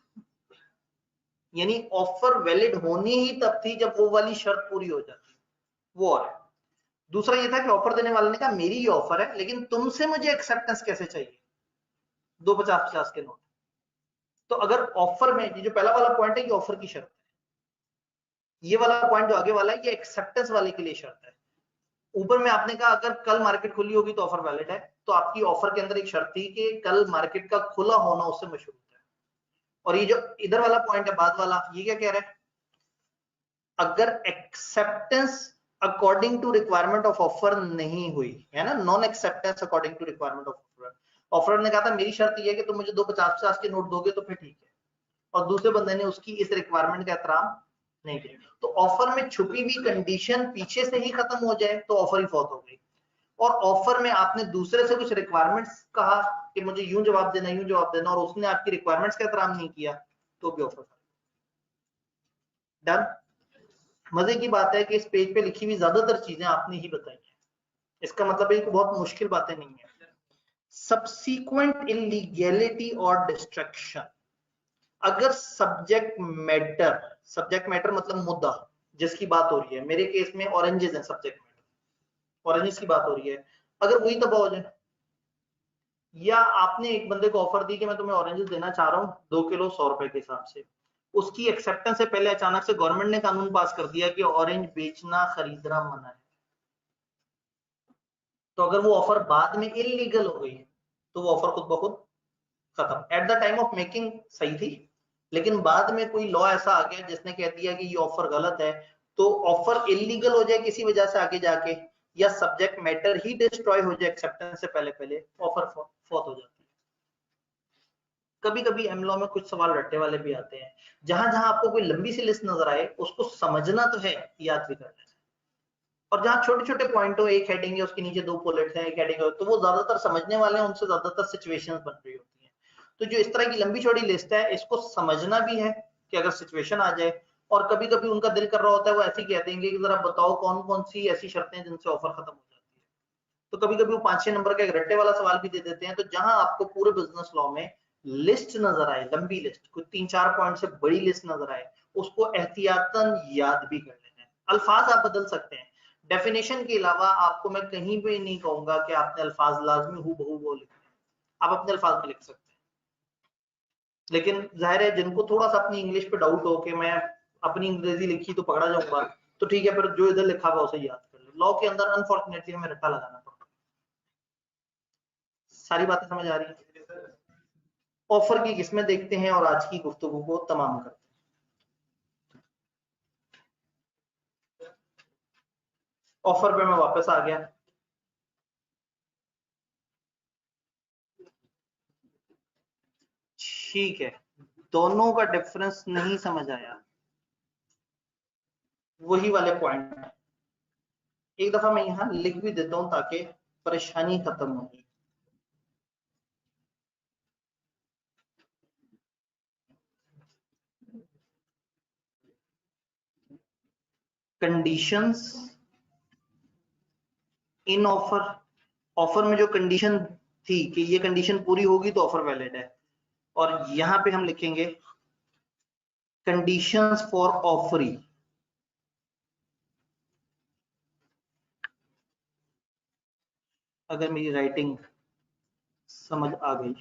यानी ऑफर वैलिड होनी ही तब थी जब वो वाली शर्त पूरी हो जाती, वो और है। दूसरा ये था कि ऑफर देने वाले ने कहा मेरी ये ऑफर है लेकिन तुमसे मुझे एक्सेप्टेंस कैसे चाहिए, 2 50-50 के नोट। तो अगर ऑफर में ये जो पहला वाला पॉइंट है ये ऑफर की शर्त है, ये वाला पॉइंट जो आगे वाला है ये एक्सेप्टेंस वाले के लिए शर्त है। ऊपर में आपने कहा अगर कल मार्केट खुली होगी तो ऑफर वैलिड है, तो आपकी ऑफर के अंदर एक शर्त थी कि कल मार्केट का खुला होना उससे मशरूत है। और ये जो इधर वाला पॉइंट है बाद वाला, ये क्या कह रहा है, अगर acceptance according to requirement of offer नहीं हुई है ना, non acceptance according to requirement of offer. Offer ने कहा था मेरी शर्त ये है कि तुम मुझे 2 50-50 के नोट दोगे तो फिर ठीक है, और दूसरे बंदे ने उसकी इस रिक्वायरमेंट का एहतराम नहीं किया, तो ऑफर में छुपी हुई कंडीशन पीछे से ही खत्म हो जाए तो ऑफर ही फौत हो गई। और ऑफर में आपने दूसरे से कुछ रिक्वायरमेंट्स कहा कि मुझे यूं जवाब देना यूं जवाब देना, और उसने आपकी रिक्वायरमेंट्स का एहतराम नहीं किया तो भी ऑफर डन। मजे की बात है कि इस पेज पे लिखी हुई ज्यादातर चीजें आपने ही बताई हैं, इसका मतलब है कि बहुत मुश्किल बातें नहीं है। सब्सीक्वेंट इलीगैलिटी और डिस्ट्रक्शन, अगर सब्जेक्ट मैटर मतलब मुद्दा जिसकी बात हो रही है, मेरे केस में ऑरेंजेस है, सब्जेक्ट मैटर ऑरेंजेस की बात हो रही है, अगर वही तबाह हो जाए, या आपने एक बंदे को ऑफर दी कि मैं तुम्हें ऑरेंजेस देना चाह रहा हूँ 2 किलो 100 रुपए के हिसाब से, उसकी एक्सेप्टेंस से पहले अचानक से गवर्नमेंट ने कानून पास कर दिया कि ऑरेंज बेचना खरीदना मना है, तो अगर वो ऑफर बाद में इलीगल हो गई तो वो ऑफर खुद ब खुद खत्म। At the time of making सही थी, लेकिन बाद में कोई लॉ ऐसा आ गया जिसने कह दिया कि ये ऑफर गलत है, तो ऑफर इलीगल हो जाए किसी वजह से आगे जाके, या सब्जेक्ट मैटर ही डिस्ट्रॉय हो जाए एक्सेप्टेंस से पहले पहले, ऑफर फौत हो जाती है। कभी कभी एमलॉ में कुछ सवाल रट्टे वाले भी आते हैं, जहां जहां आपको कोई लंबी सी लिस्ट नजर आए उसको समझना तो है, याद भी करना है, और जहां छोटे छोटे पॉइंट हो, एक हेडिंग है उसके नीचे 2 बुलेट्स हैं, एक हेडिंग हो, तो वो ज्यादातर समझने वाले हैं, उनसे ज्यादातर सिचुएशंस बन रही होती हैं। तो जो इस तरह की लंबी चौड़ी लिस्ट है, इसको समझना भी है कि अगर सिचुएशन आ जाए, और कभी कभी उनका दिल कर रहा होता है वो ऐसे ही कह देंगे कि जरा बताओ कौन कौन सी ऐसी शर्तें जिनसे ऑफर खत्म हो जाती है, तो कभी कभी वो 5-6 नंबर का एक रट्टे वाला सवाल भी दे देते हैं। तो जहां आपको पूरे बिजनेस लॉ में लिस्ट नजर आए, लंबी लिस्ट, कुछ 3-4 पॉइंट से बड़ी लिस्ट नजर आए, उसको एहतियातन याद भी कर लेना है। अल्फाज आप बदल सकते हैं, डेफिनेशन के अलावा आपको मैं कहीं भी नहीं कहूंगा कि आपने अल्फाज लाजमी हूबहू वो लिखना है, आप अपने अल्फाज में लिख सकते हैं। लेकिन जाहिर है जिनको थोड़ा सा अपनी इंग्लिश पे डाउट हो कि मैं अपनी अंग्रेजी लिखी तो पकड़ा जाऊंगा, तो ठीक है, फिर जो इधर लिखा हुआ उसे याद कर लो। लॉ के अंदर अनफॉर्चुनेटली हमें रट्टा लगाना पड़ता है। सारी बातें समझ आ रही है? ऑफर की किस्में देखते हैं और आज की गुफ्तगू को तमाम करते हैं। ऑफर पे मैं वापस आ गया। ठीक है, दोनों का डिफरेंस नहीं समझ आया, वही वाले पॉइंट एक दफा मैं यहां लिख भी देता हूं ताकि परेशानी खत्म हो। कंडीशंस इन ऑफर, ऑफर में जो कंडीशन थी कि ये कंडीशन पूरी होगी तो ऑफर वैलिड है, और यहां पे हम लिखेंगे कंडीशंस फॉर ऑफरी। अगर मेरी राइटिंग समझ आ गई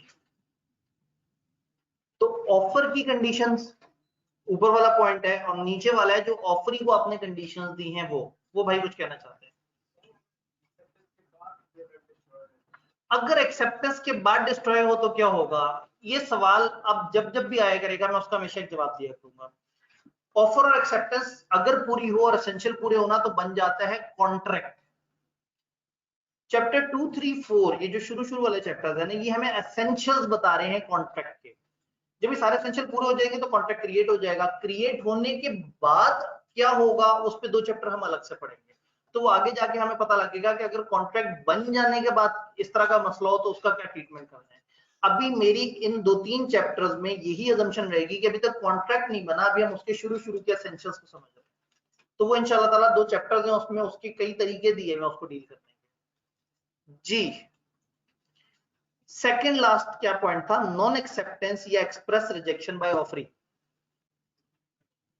तो ऑफर की कंडीशंस ऊपर वाला पॉइंट है, और नीचे वाला है जो ऑफरी को आपने कंडीशंस दी हैं वो भाई कुछ कहना चाहते हैं। अगर एक्सेप्टेंस के बाद डिस्ट्रॉय हो तो क्या होगा, ये सवाल अब जब जब भी आया करेगा मैं उसका हमेशा एक जवाब दिया करूंगा। ऑफर और एक्सेप्टेंस अगर पूरी हो और एसेंशियल पूरे होना तो बन जाता है कॉन्ट्रैक्ट। चैप्टर 2, 3, 4 ये जो शुरू वाले चैप्टर्स है ना, ये हमें एसेंशियल्स बता रहे हैं कॉन्ट्रैक्ट के। जब ये सारे एसेंशियल पूरे हो जाएंगे तो कॉन्ट्रैक्ट क्रिएट हो जाएगा। क्रिएट होने के बाद क्या होगा उस पे 2 चैप्टर हम अलग से पढ़ेंगे, तो वो आगे जाके हमें पता लगेगा कि अगर कॉन्ट्रैक्ट बन जाने के बाद इस तरह का मसला हो तो उसका क्या ट्रीटमेंट करना है। अभी मेरी इन 2-3 चैप्टर्स में यही अजम्पशन रहेगी कि अभी तक कॉन्ट्रैक्ट नहीं बना, अभी हम उसके शुरू के एसेंशियल्स को समझ रहे हैं। तो वो इंशाल्लाह ताला 2 चैप्टर्स हैं, उसमें उसके कई तरीके दिए हैं उसको डील करने के। जी सेकंड लास्ट क्या पॉइंट था, नॉन एक्सेप्टेंस या express rejection by offeree.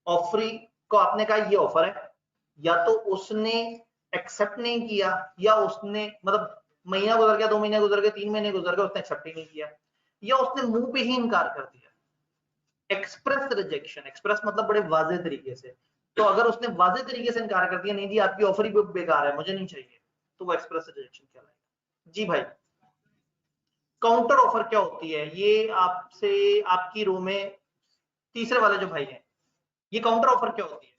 Offeree को आपने कहा ये ऑफर है, या तो उसने एक्सेप्ट नहीं किया, या उसने मतलब महीना गुजर गया, 2 महीने गुजर गए, 3 महीने गुजर गए, उसने एक्सेप्ट ही नहीं किया, या उसने मुंह पे ही इनकार कर दिया। एक्सप्रेस रिजेक्शन, एक्सप्रेस मतलब बड़े वाजे तरीके से, तो अगर उसने वाजे तरीके से इनकार कर दिया, नहीं जी आपकी ऑफर ही बेकार है, मुझे नहीं चाहिए, तो वो एक्सप्रेस रिजेक्शन कहलाएगा। जी भाई, काउंटर ऑफर क्या होती है, ये आपसे आपकी रो में तीसरे वाले जो भाई हैं, ये काउंटर ऑफर क्या होती है?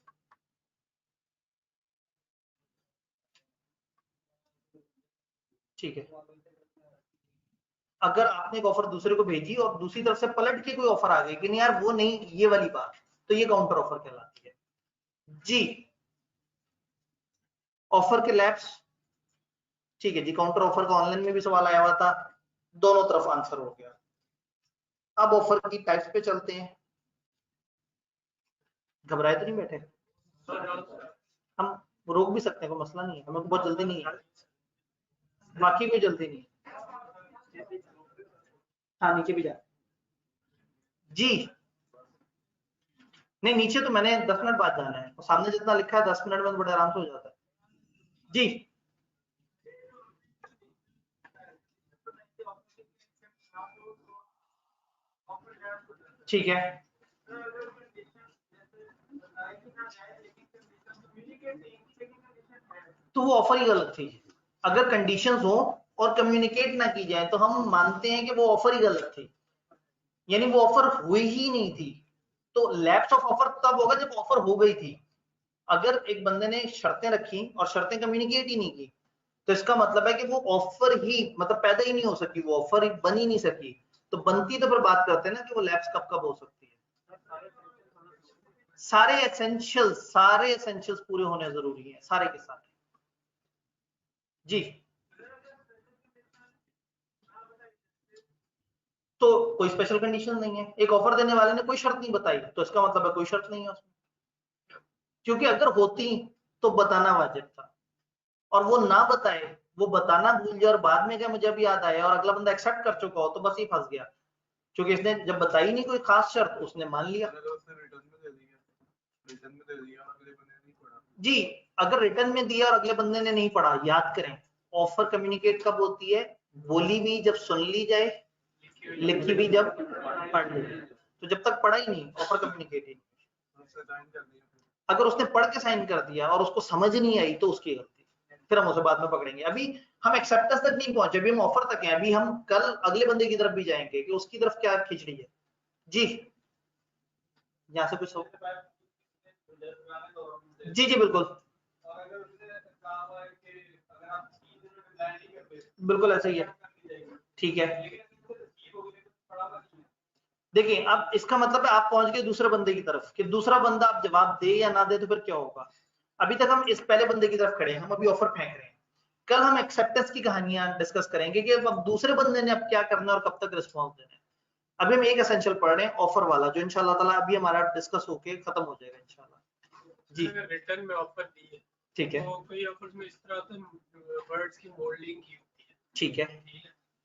ठीक है, अगर आपने एक ऑफर दूसरे को भेजी और दूसरी तरफ से पलट के कोई ऑफर आ गई कि नहीं यार वो नहीं ये वाली बात, तो ये काउंटर ऑफर कहलाती है। जी ऑफर के लैप्स, ठीक है जी, काउंटर ऑफर का ऑनलाइन में भी सवाल आया हुआ था, दोनों तरफ आंसर हो गया। अब ऑफर की टाइप्स पे चलते हैं। घबराए तो नहीं बैठे, हम रोक भी सकते हैं, कोई मसला नहीं है, हमें बहुत जल्दी नहीं है, बाकी कोई जल्दी नहीं है। हाँ नीचे भी जा। जी नहीं, नीचे तो मैंने 10 मिनट बाद जाना है, और सामने जितना लिखा है 10 मिनट में तो बड़े आराम से हो जाता है। जी ठीक है, तो वो ऑफर ही गलत थी। अगर कंडीशंस हो और कम्युनिकेट ना की जाए तो हम मानते हैं कि वो ऑफर ही गलत थी, यानी वो ऑफर हुई ही नहीं थी। तो लैप्स ऑफ ऑफर तब होगा जब ऑफर हो गई थी। अगर एक बंदे ने शर्तें रखी और शर्तें कम्युनिकेट ही नहीं की, तो इसका मतलब है कि वो ऑफर ही मतलब पैदा ही नहीं हो सकी, वो ऑफर ही बन ही नहीं सकी। तो बनती तो फिर बात करते हैं ना कि वो लैप्स कब कब हो सकती है। सारे एसेंशियल्स पूरे होने जरूरी है, सारे के सारे। जी तो कोई स्पेशल कंडीशन नहीं है, एक ऑफर देने वाले ने कोई शर्त नहीं बताई तो इसका मतलब है कोई शर्त नहीं है उसमें, क्योंकि अगर होती तो बताना वाजिब था, और वो ना बताए, वो बताना भूल जाए और बाद में क्या मुझे अभी याद आया और अगला बंदा एक्सेप्ट कर चुका हो, तो बस ही फंस गया, क्योंकि इसने जब बताई नहीं कोई खास शर्त उसने मान लिया। जी अगर रिटर्न में दिया और अगले बंदे ने नहीं पढ़ा, याद करें ऑफर कम्युनिकेट कब होती है, बोली भी जब सुन ली जाए, लिखी भी जब पढ़ ली। तो जब तक पढ़ा ही नहीं ऑफर कम्युनिकेट ही नहीं। अगर उसने पढ़ के साइन कर दिया और उसको समझ नहीं आई तो उसकी गलती, फिर हम उसे बाद में पकड़ेंगे। अभी हम एक्सेप्टेंस तक नहीं पहुंचे, अभी हम ऑफर तक हैं। अभी हम कल अगले बंदे की तरफ भी जाएंगे कि उसकी तरफ क्या खिचड़ी है। जी यहाँ से कुछ जी जी बिल्कुल बिल्कुल ऐसा ही है, ठीक है। देखिए अब इसका मतलब है आप पहुंच गए दूसरे बंदे की तरफ कि दूसरा बंदा आप जवाब दे या ना दे तो फिर क्या होगा। अभी तक हम इस पहले बंदे की तरफ खड़े हैं, हम अभी ऑफर फेंक रहे हैं। कल हम एक्सेप्टेंस की कहानियां डिस्कस करेंगे कि अब दूसरे बंदे ने अब क्या करना है और कब तक रिस्पॉन्स देना है। अभी हम एक एसेंशियल पढ़ रहे हैं ऑफर वाला, जो इंशाल्लाह ताला अभी हमारा डिस्कस होके खत्म हो जाएगा इंशाल्लाह। जी रिटर्न में ऑफर दी है, ठीक है, तो कोई ऑफर्स में इस तरह से वर्ड्स की मोल्डिंग की होती है, ठीक है।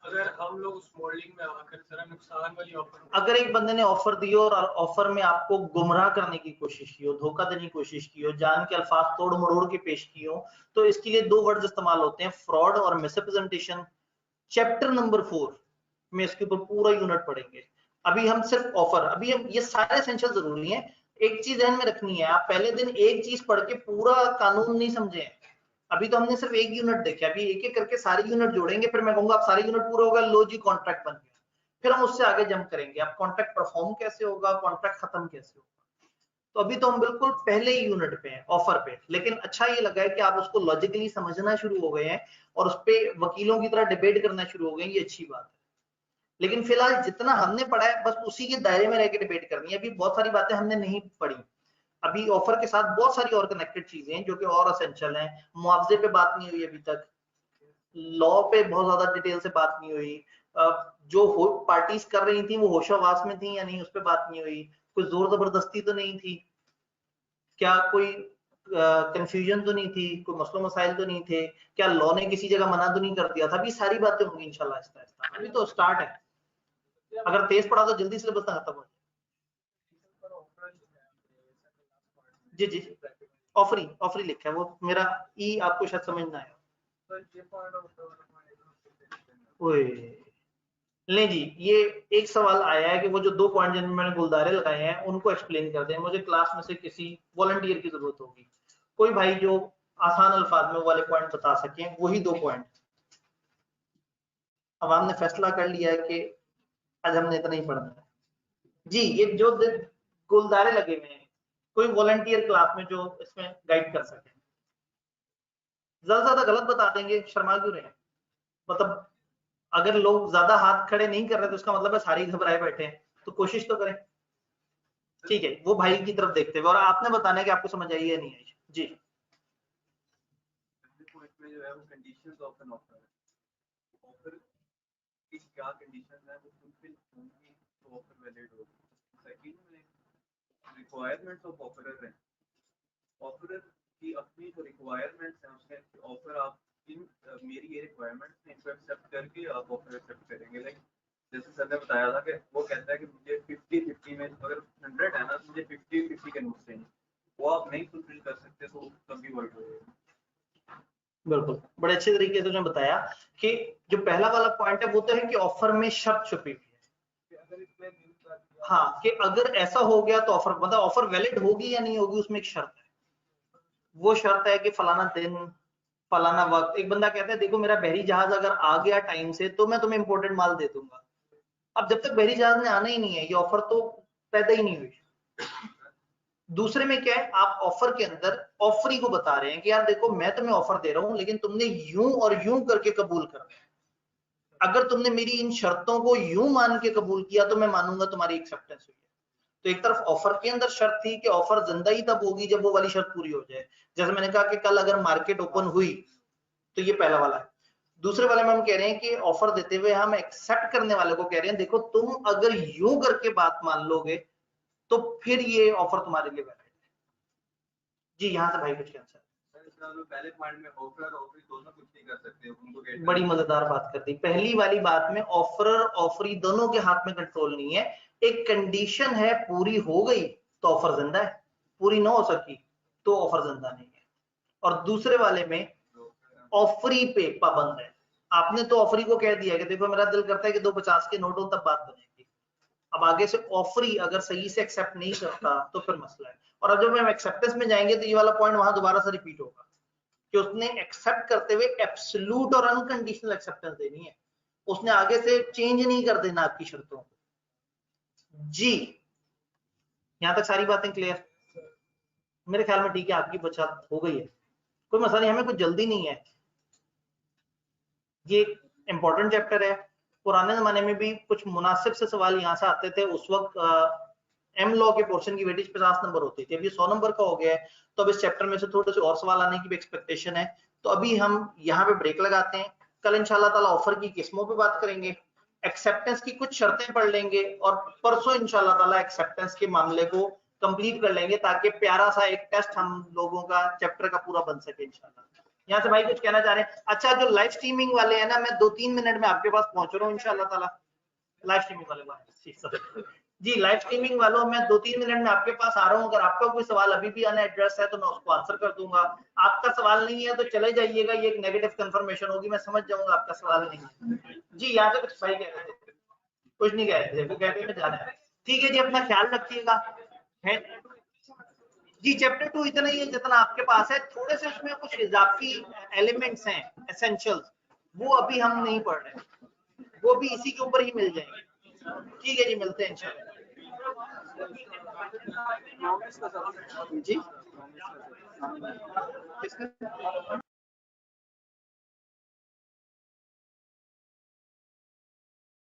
अगर हम लोग उस मोल्डिंग में आकर जरा नुकसान वाली ऑफर, अगर एक बंदे ने ऑफर दी और ऑफर में आपको गुमराह करने की कोशिश की हो, धोखा देने की कोशिश की हो, जान के अल्फाज तोड़ मरोड़ के पेश की हो, तो इसके लिए दो वर्ड्स इस्तेमाल होते हैं, फ्रॉड और मिसरिप्रेजेंटेशन। चैप्टर नंबर 4 में इसके ऊपर पूरा यूनिट पढ़ेंगे। अभी हम सिर्फ ऑफर, अभी हम ये सारे एसेंशियल जरूरी हैं। एक चीज ध्यान में रखनी है, आप पहले दिन एक चीज पढ़ के पूरा कानून नहीं समझे। अभी तो हमने सिर्फ एक यूनिट देखा, अभी एक एक करके सारे यूनिट जोड़ेंगे, फिर मैं कहूंगा आप सारे यूनिट पूरे हो गए, लो जी कॉन्ट्रैक्ट बन गया। फिर हम उससे आगे जंप करेंगे, अब कॉन्ट्रैक्ट परफॉर्म कैसे होगा, कॉन्ट्रैक्ट खत्म कैसे होगा। तो अभी तो हम बिल्कुल पहले ही यूनिट पे हैं, ऑफर पे। लेकिन अच्छा ये लगा है कि आप उसको लॉजिकली समझना शुरू हो गए हैं और उस पे वकीलों की तरह डिबेट करना शुरू हो गए, ये अच्छी बात है। लेकिन फिलहाल जितना हमने पढ़ा है बस उसी के दायरे में रह के डिबेट करनी है। अभी बहुत सारी बातें हमने नहीं पढ़ी, अभी ऑफर के साथ बहुत सारी और कनेक्टेड चीजें हैं जो कि और एसेंशियल हैं। मुआवजे पे बात नहीं हुई अभी तक, लॉ पे बहुत ज्यादा डिटेल से बात नहीं हुई, जो पार्टीज कर रही थी वो होशावास में थी या नहीं उस पर बात नहीं हुई, कोई जोर जबरदस्ती तो नहीं थी, क्या कोई कंफ्यूजन तो नहीं थी, कोई मसलो मसाइल तो नहीं थे, क्या लॉ ने किसी जगह मना तो नहीं कर दिया था। अभी सारी बातें होंगी इंशाल्लाह आहिस्ता आहिस्ता, अभी तो स्टार्ट है। अगर तेज पढ़ा तो जल्दी सिलेबस खत्म हो जाए। जी जी ऑफरी लिखा है वो, मेरा ई आपको शायद समझ ना आया। नहीं जी, ये एक सवाल आया है कि वो जो 2 पॉइंट जिनमें मैंने गुलदारे लगाए हैं उनको एक्सप्लेन कर दें। मुझे क्लास में से किसी वॉलंटियर की जरूरत होगी, कोई भाई जो आसान अल्फाज में वाले पॉइंट बता सके, वही 2 पॉइंट। अब हमने फैसला कर लिया है कि आज हमने इतना ही पढ़ना है। जी ये जो गुलदारे लगे हुए हैं, कोई वॉलंटियर क्लास में जो इसमें गाइड कर सके। ज्यादा से ज्यादा गलत बता देंगे, शर्मा क्यों रहे हैं। मतलब अगर लोग ज्यादा हाथ खड़े नहीं कर रहे तो उसका मतलब है सारे घबराए बैठे हैं, तो कोशिश तो करें। ठीक है, वो भाई की तरफ देखते हुए, और आपने बताना है कि आपको समझ आई या नहीं आई। जी में जो है वो कंडीशंस ऑफ एन ऑफर है, ऑफर की क्या कंडीशंस है वो फुलफिल होंगी तो ऑफर वैलिड होगी। सेकंड में रिक्वायरमेंट्स ऑफ ऑफरर हैं, ऑफरर की अपनी जो रिक्वायरमेंट्स हैं उसके ऑफर आप इन मेरी ये रिक्वायरमेंट्स हैं इनको एक्सेप्ट करके आप ऑफर एक्सेप्ट करेंगे। लाइक जैसे सर ने बताया था कि वो कहता है कि मुझे 50-50 में अगर 100 है ना तो मुझे 50-50 के नोट्स चाहिए, वो आप नहीं फुलफिल कर सकते तो कभी वर्ड होगा। बिल्कुल, बड़े अच्छे तरीके से उन्होंने बताया कि जो पहला वाला पॉइंट है वो तो है कि ऑफर में शर्त छुपी हुई है। हाँ, कि अगर ऐसा हो गया तो ऑफर, मतलब ऑफर वैलिड होगी या नहीं होगी उसमें एक शर्त है। वो शर्त है कि फलाना दिन फलाना वक्त, एक बंदा कहता है देखो मेरा बहरी जहाज अगर आ गया टाइम से तो मैं तुम्हें इंपोर्टेंट माल दे दूंगा। अब जब तक बहरी जहाज ने आना ही नहीं है, ये ऑफर तो पैदा ही नहीं हुई। दूसरे में क्या है, आप ऑफर के अंदर ऑफरी को बता रहे हैं कि यार देखो मैं तुम्हें ऑफर दे रहा हूं लेकिन तुमने यूं और यूं करके कबूल करना है। अगर तुमने मेरी इन शर्तों को यूं मान के कबूल किया तो मैं मानूंगा तुम्हारी एक्सेप्टेंस हुई है। तो एक तरफ ऑफर के अंदर शर्त थी कि ऑफर जिंदा ही तब होगी जब वो वाली शर्त पूरी हो जाए। जैसे मैंने कहा कि कल अगर मार्केट ओपन हुई, तो ये पहला वाला है। दूसरे वाले में हम कह रहे हैं कि ऑफर देते हुए हम एक्सेप्ट करने वाले को कह रहे हैं देखो तुम अगर यूं करके बात मान लोगे तो फिर ये ऑफर तुम्हारे लिए वैलिड है। जी यहाँ से भाई कुछ कैंसर पहले पॉइंट में ऑफर और ऑफरी दोनों कुछ नहीं कर सकते, उनको बड़ी मजेदार बात कर दी। पहली वाली बात में ऑफर ऑफरी दोनों के हाथ में कंट्रोल नहीं है। एक कंडीशन है पूरी हो गई तो ऑफर जिंदा है, पूरी ना हो सकी तो ऑफर जिंदा नहीं है। और दूसरे वाले में ऑफरी पे पाबंद है। आपने तो ऑफरी को कह दिया कि देखो मेरा दिल करता है कि 2 50 के नोट हो तब बात बनेगी। अब आगे से ऑफरी अगर सही से एक्सेप्ट नहीं करता तो फिर मसला है। और अब जब हम एक्सेप्टेंस में जाएंगे तो ये वाला पॉइंट वहां दोबारा से रिपीट होगा कि उसने एक्सेप्ट करते हुए एब्सोल्यूट और अनकंडीशनल एक्सेप्टेंस देनी है, उसने आगे से चेंज नहीं कर देना आपकी शर्तों को। जी यहां तक सारी बातें क्लियर? मेरे ख्याल में ठीक है, आपकी बचत हो गई है, कोई मसला नहीं, हमें कुछ जल्दी नहीं है। ये इंपॉर्टेंट चैप्टर है। पुराने जमाने में भी कुछ मुनासिब से सवाल यहाँ से आते थे, उस वक्त एम लॉ के पोर्शन की वेटेज 50 नंबर होती थी, अभी 100 नंबर का हो गया है, तो अब इस चैप्टर में से थोड़े से और सवाल आने की भी एक्सपेक्टेशन है। तो अभी हम यहाँ पे ब्रेक लगाते हैं, कल इंशाल्लाह ताला ऑफर की किस्मों पे बात करेंगे, एक्सेप्टेंस की कुछ शर्तें पढ़ लेंगे और परसों इंशाल्लाह ताला एक्सेप्टेंस के मामले को कंप्लीट कर लेंगे ताकि प्यारा सा एक टेस्ट हम लोगों का चैप्टर का पूरा बन सके इंशाल्लाह। यहाँ से भाई कुछ कहना चाह रहे हैं? अच्छा जो लाइव स्ट्रीमिंग वाले हैं ना, मैं 2-3 मिनट में आपके पास पहुंच रहा हूँ इंशाल्लाह ताला। लाइव स्ट्रीमिंग वाले जी, लाइव स्ट्रीमिंग वालों मैं 2-3 मिनट में आपके पास आ रहा हूँ। अगर आपका कोई सवाल अभी भी अनएड्रेस है तो मैं उसको आंसर कर दूंगा, आपका सवाल नहीं है तो चले जाइएगा, ये एक नेगेटिव कंफर्मेशन होगी, मैं समझ जाऊंगा आपका सवाल नहीं है। जी यहाँ से कुछ भाई कह रहे थे? कुछ नहीं कह रहे थे, वो कहते हैं जाना है। ठीक है जी, अपना ख्याल रखिएगा। जी चैप्टर 2 इतना ही है जितना आपके पास है, थोड़े से उसमें कुछ इजाफी एलिमेंट्स हैं एसेंशियल्स, वो अभी हम नहीं पढ़ रहे, वो भी इसी के ऊपर ही मिल जाएंगे। ठीक है जी, मिलते हैं इंशाल्लाह। जी